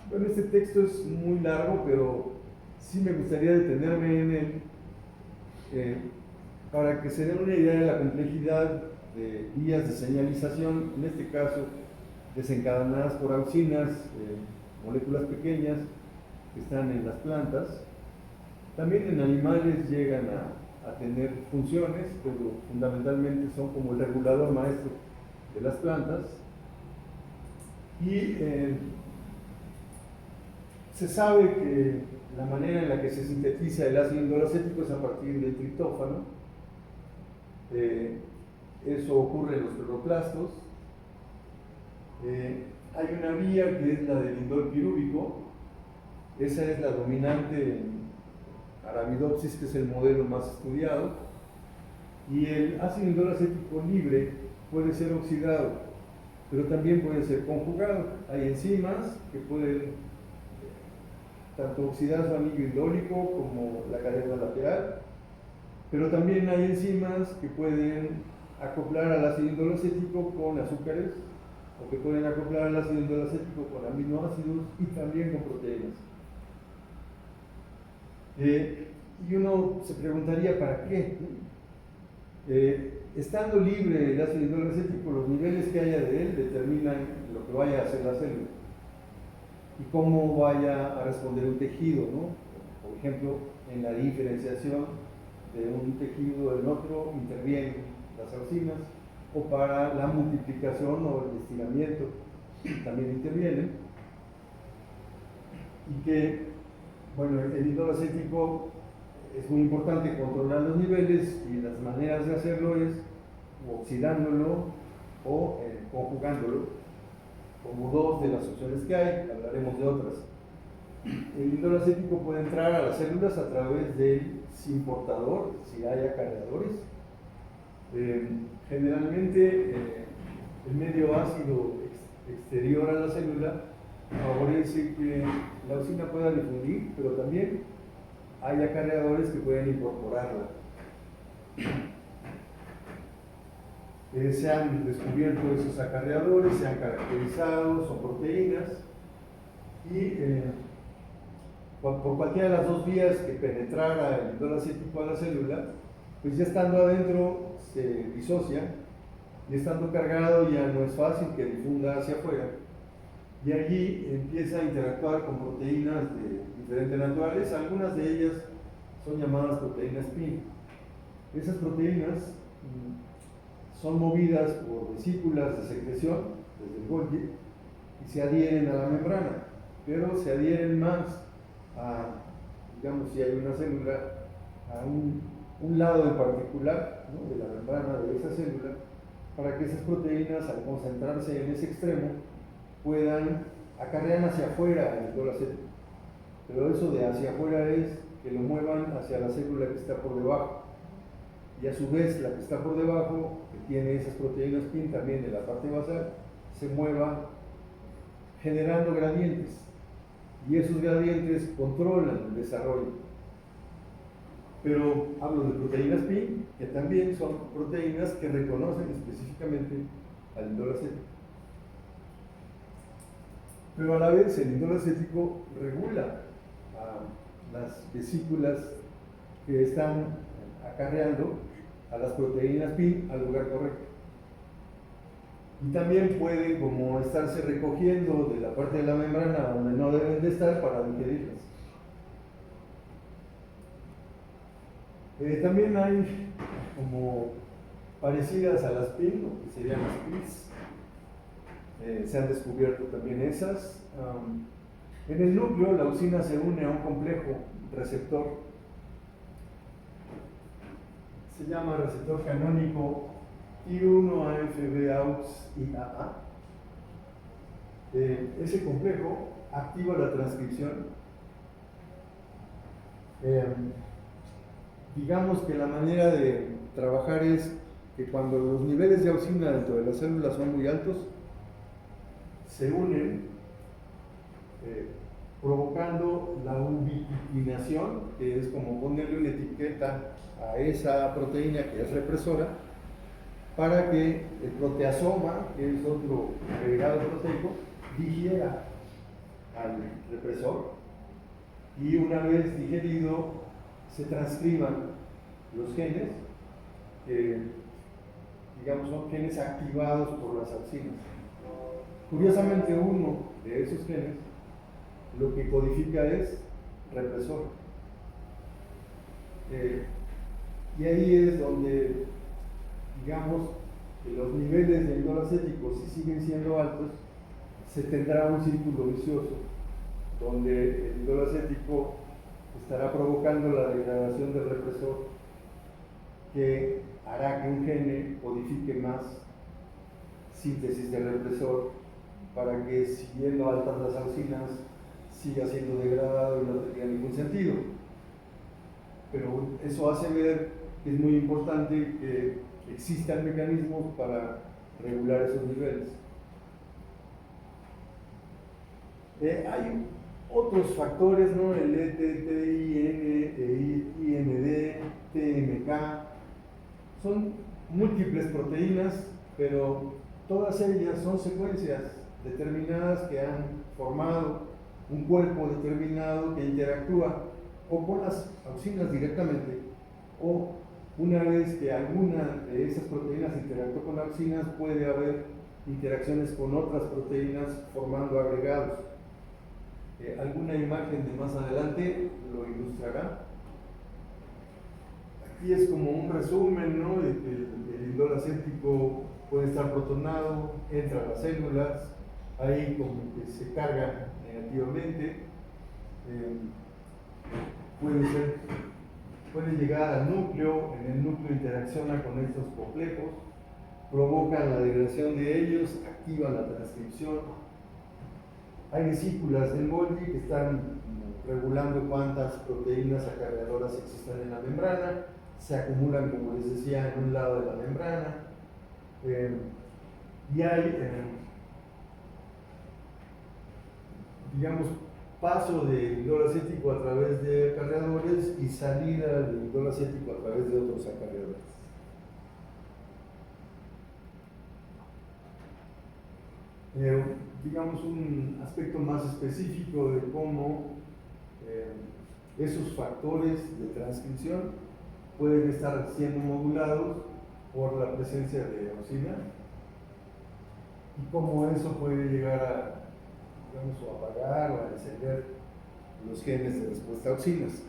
[SPEAKER 2] Bueno, este texto es muy largo, pero sí me gustaría detenerme en él para que se den una idea de la complejidad de vías de señalización, en este caso desencadenadas por auxinas, moléculas pequeñas que están en las plantas. También en animales llegan a tener funciones, pero fundamentalmente son como el regulador maestro de las plantas. Y se sabe que la manera en la que se sintetiza el ácido indolacético es a partir del triptófano. Eso ocurre en los cloroplastos. Hay una vía que es la del indol pirúvico. Esa es la dominante en Arabidopsis, que es el modelo más estudiado. Y el ácido indolacético libre puede ser oxidado, pero también puede ser conjugado. Hay enzimas que pueden tanto oxidar su anillo indólico como la cadena lateral, pero también hay enzimas que pueden acoplar al ácido indolacético con azúcares o que pueden acoplar al ácido indolacético con aminoácidos y también con proteínas. Y uno se preguntaría, ¿para qué? Estando libre el ácido indolacético, los niveles que haya de él determinan lo que vaya a hacer la célula y cómo vaya a responder un tejido, ¿no? Por ejemplo, en la diferenciación de un tejido en otro intervienen las auxinas, o para la multiplicación o el estiramiento también intervienen. Y que, bueno, el indolacético es muy importante controlar los niveles, y las maneras de hacerlo es oxidándolo o conjugándolo, como dos de las opciones que hay. Hablaremos de otras. El indolacético puede entrar a las células a través del simportador, si hay acarreadores. Generalmente el medio ácido exterior a la célula favorece que la auxina pueda difundir, pero también hay acarreadores que pueden incorporarla. Se han descubierto esos acarreadores, se han caracterizado, son proteínas, y por cualquiera de las dos vías que penetrara el indolacético a la célula, pues ya estando adentro se disocia, y estando cargado ya no es fácil que difunda hacia afuera, y allí empieza a interactuar con proteínas de diferentes naturales. Algunas de ellas son llamadas proteínas PIN. Esas proteínas son movidas por vesículas de secreción desde el Golgi y se adhieren a la membrana, pero se adhieren más a, digamos, si hay una célula, a un lado en particular, ¿no?, de la membrana de esa célula, para que esas proteínas, al concentrarse en ese extremo, puedan acarrear hacia afuera el indolacético. Pero eso de hacia afuera es que lo muevan hacia la célula que está por debajo, y a su vez la que está por debajo, que tiene esas proteínas PIN también en la parte basal, se mueva generando gradientes, y esos gradientes controlan el desarrollo. Pero hablo de proteínas PIN, que también son proteínas que reconocen específicamente al indolacético. Pero a la vez el indolacético regula a las vesículas que están acarreando a las proteínas PIN al lugar correcto. Y también pueden como estarse recogiendo de la parte de la membrana donde no deben de estar para digerirlas. También hay como parecidas a las PIN, lo que serían las PIS. Se han descubierto también esas. En el núcleo, la auxina se une a un complejo receptor. Se llama receptor canónico I1-AFB-AUX-IAA. Ese complejo activa la transcripción. Digamos que la manera de trabajar es que cuando los niveles de auxina dentro de las células son muy altos, se unen provocando la ubiquitinación, que es como ponerle una etiqueta a esa proteína que es represora, para que el proteasoma, que es otro agregado proteico, digiera al represor, y una vez digerido se transcriban los genes, que digamos son genes activados por las auxinas. Curiosamente, uno de esos genes lo que codifica es represor. Y ahí es donde, digamos, que los niveles de indol acético, si siguen siendo altos, se tendrá un círculo vicioso, donde el indol acético estará provocando la degradación del represor, que hará que un gene codifique más síntesis del represor, para que, siguiendo altas las auxinas, siga siendo degradado y no tendría ningún sentido. Pero eso hace ver que es muy importante que existan mecanismos para regular esos niveles. Hay otros factores, ¿no? El ETTIN, IND, TMK, son múltiples proteínas, pero todas ellas son secuencias determinadas que han formado un cuerpo determinado que interactúa o con las auxinas directamente, o una vez que alguna de esas proteínas interactúa con auxinas, puede haber interacciones con otras proteínas formando agregados. Alguna imagen de más adelante lo ilustrará. Aquí es como un resumen, ¿no? El indol acético puede estar protonado, entra a las células, ahí como que se carga negativamente, puede llegar al núcleo, en el núcleo interacciona con estos complejos, provocan la degradación de ellos, activan la transcripción. Hay vesículas del Golgi que están regulando cuántas proteínas acarreadoras existen en la membrana, se acumulan, como les decía, en un lado de la membrana, y hay digamos, paso de indol acético a través de acarreadores y salida de indol acético a través de otros acarreadores. Digamos, un aspecto más específico de cómo esos factores de transcripción pueden estar siendo modulados por la presencia de auxina, y cómo eso puede llegar a, digamos, o apagar o a encender los genes de respuesta a auxinas.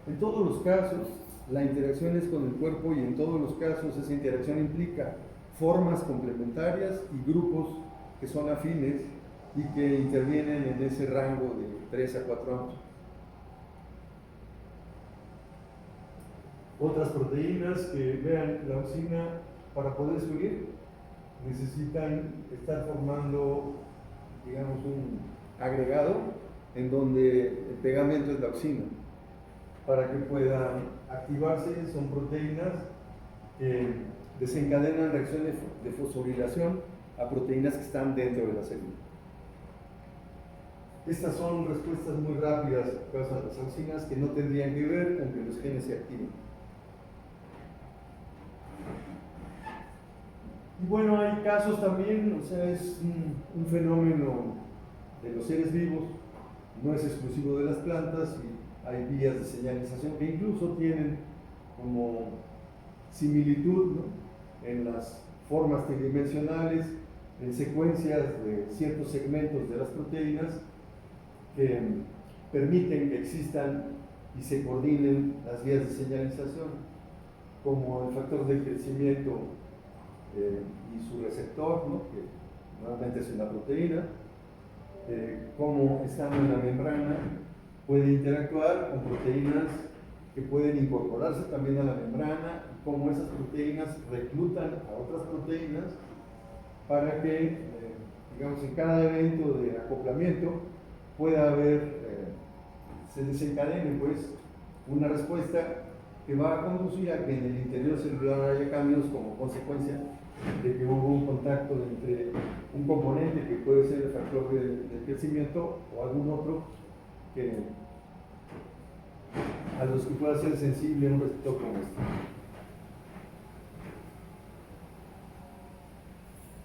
[SPEAKER 2] En todos los casos, la interacción es con el cuerpo, y en todos los casos esa interacción implica formas complementarias y grupos que son afines y que intervienen en ese rango de 3 a 4 años. Otras proteínas que vean la auxina, para poder subir, necesitan estar formando, digamos, un agregado en donde el pegamento es la auxina. Para que puedan activarse, son proteínas que desencadenan reacciones de fosforilación a proteínas que están dentro de la célula. Estas son respuestas muy rápidas a causa de las auxinas, que no tendrían que ver con que los genes se activen. Y bueno, hay casos también, o sea, es un fenómeno de los seres vivos, no es exclusivo de las plantas, y hay vías de señalización que incluso tienen como similitud, ¿no?, en las formas tridimensionales, en secuencias de ciertos segmentos de las proteínas que permiten que existan y se coordinen las vías de señalización, como el factor de crecimiento y su receptor, ¿no?, que normalmente es una proteína, como estando en la membrana puede interactuar con proteínas que pueden incorporarse también a la membrana, y cómo esas proteínas reclutan a otras proteínas para que, digamos, en cada evento de acoplamiento pueda haber, se desencadene pues una respuesta que va a conducir a que en el interior celular haya cambios como consecuencia de que hubo un contacto entre un componente que puede ser el factor de crecimiento o algún otro que, a los que pueda ser sensible un receptor como este.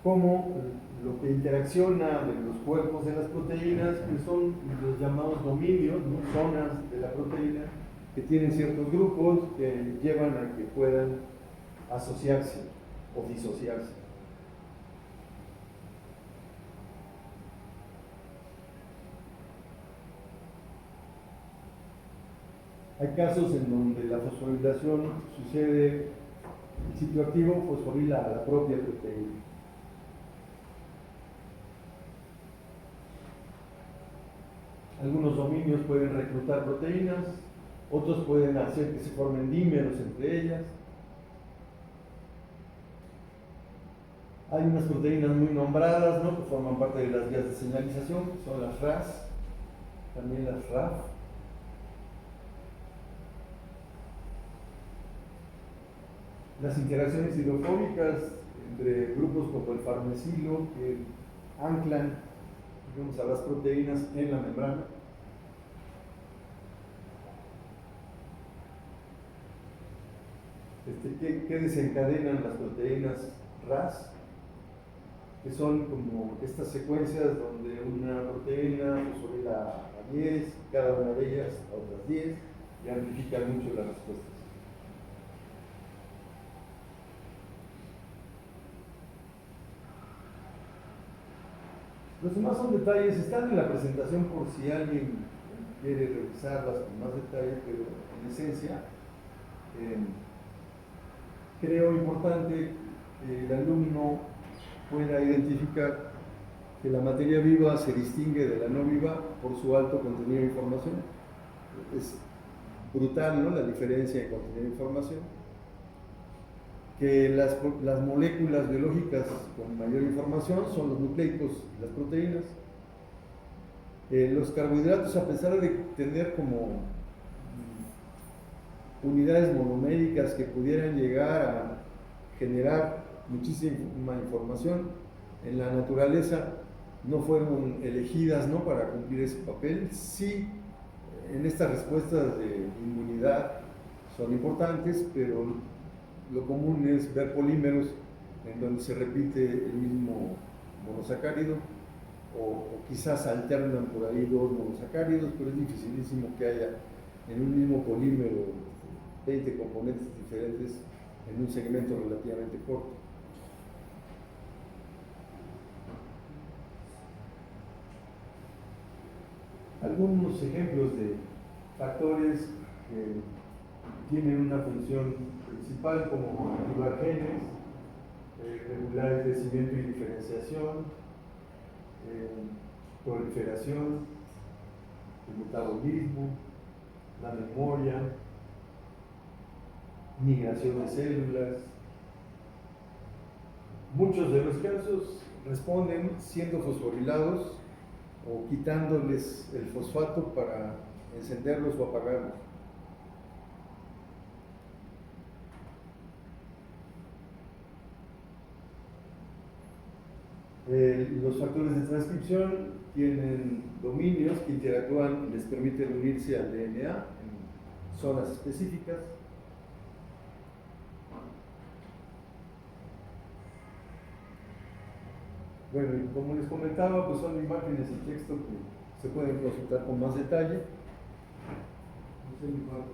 [SPEAKER 2] Como lo que interacciona de los cuerpos de las proteínas, que son los llamados dominios, ¿no? Zonas de la proteína, que tienen ciertos grupos que llevan a que puedan asociarse o disociarse. Hay casos en donde la fosforilación sucede, el sitio activo fosforila a la propia proteína. Algunos dominios pueden reclutar proteínas, otros pueden hacer que se formen dímeros entre ellas. Hay unas proteínas muy nombradas, ¿no?, que forman parte de las vías de señalización, que son las RAS, también las RAF. Las interacciones hidrofóbicas entre grupos como el farnesilo, que anclan, digamos, a las proteínas en la membrana. ¿Qué desencadenan las proteínas RAS? Que son como estas secuencias donde una proteína fosforila a 10, cada una de ellas a otras 10, y amplifican mucho las respuestas. Los demás son detalles, están en la presentación por si alguien quiere revisarlas con más detalle, pero en esencia creo importante que el alumno pueda identificar que la materia viva se distingue de la no viva por su alto contenido de información. Es brutal, ¿no?, la diferencia en contenido de información. Que las moléculas biológicas con mayor información son los nucleicos y las proteínas. Los carbohidratos, a pesar de tener como unidades monoméricas que pudieran llegar a generar muchísima información, en la naturaleza no fueron elegidas, ¿no?, para cumplir ese papel. Sí, en estas respuestas de inmunidad son importantes, pero lo común es ver polímeros en donde se repite el mismo monosacárido, o quizás alternan por ahí dos monosacáridos, pero es dificilísimo que haya en un mismo polímero 20 componentes diferentes en un segmento relativamente corto. Algunos ejemplos de factores que tienen una función principal, como activar genes, regular el crecimiento y diferenciación, proliferación, el metabolismo, la memoria, migración de células. Muchos de los casos responden siendo fosforilados o quitándoles el fosfato para encenderlos o apagarlos. Los factores de transcripción tienen dominios que interactúan y les permiten unirse al DNA en zonas específicas. Bueno, y como les comentaba, pues son imágenes y texto que se pueden consultar con más detalle. No sé, mi cuarto,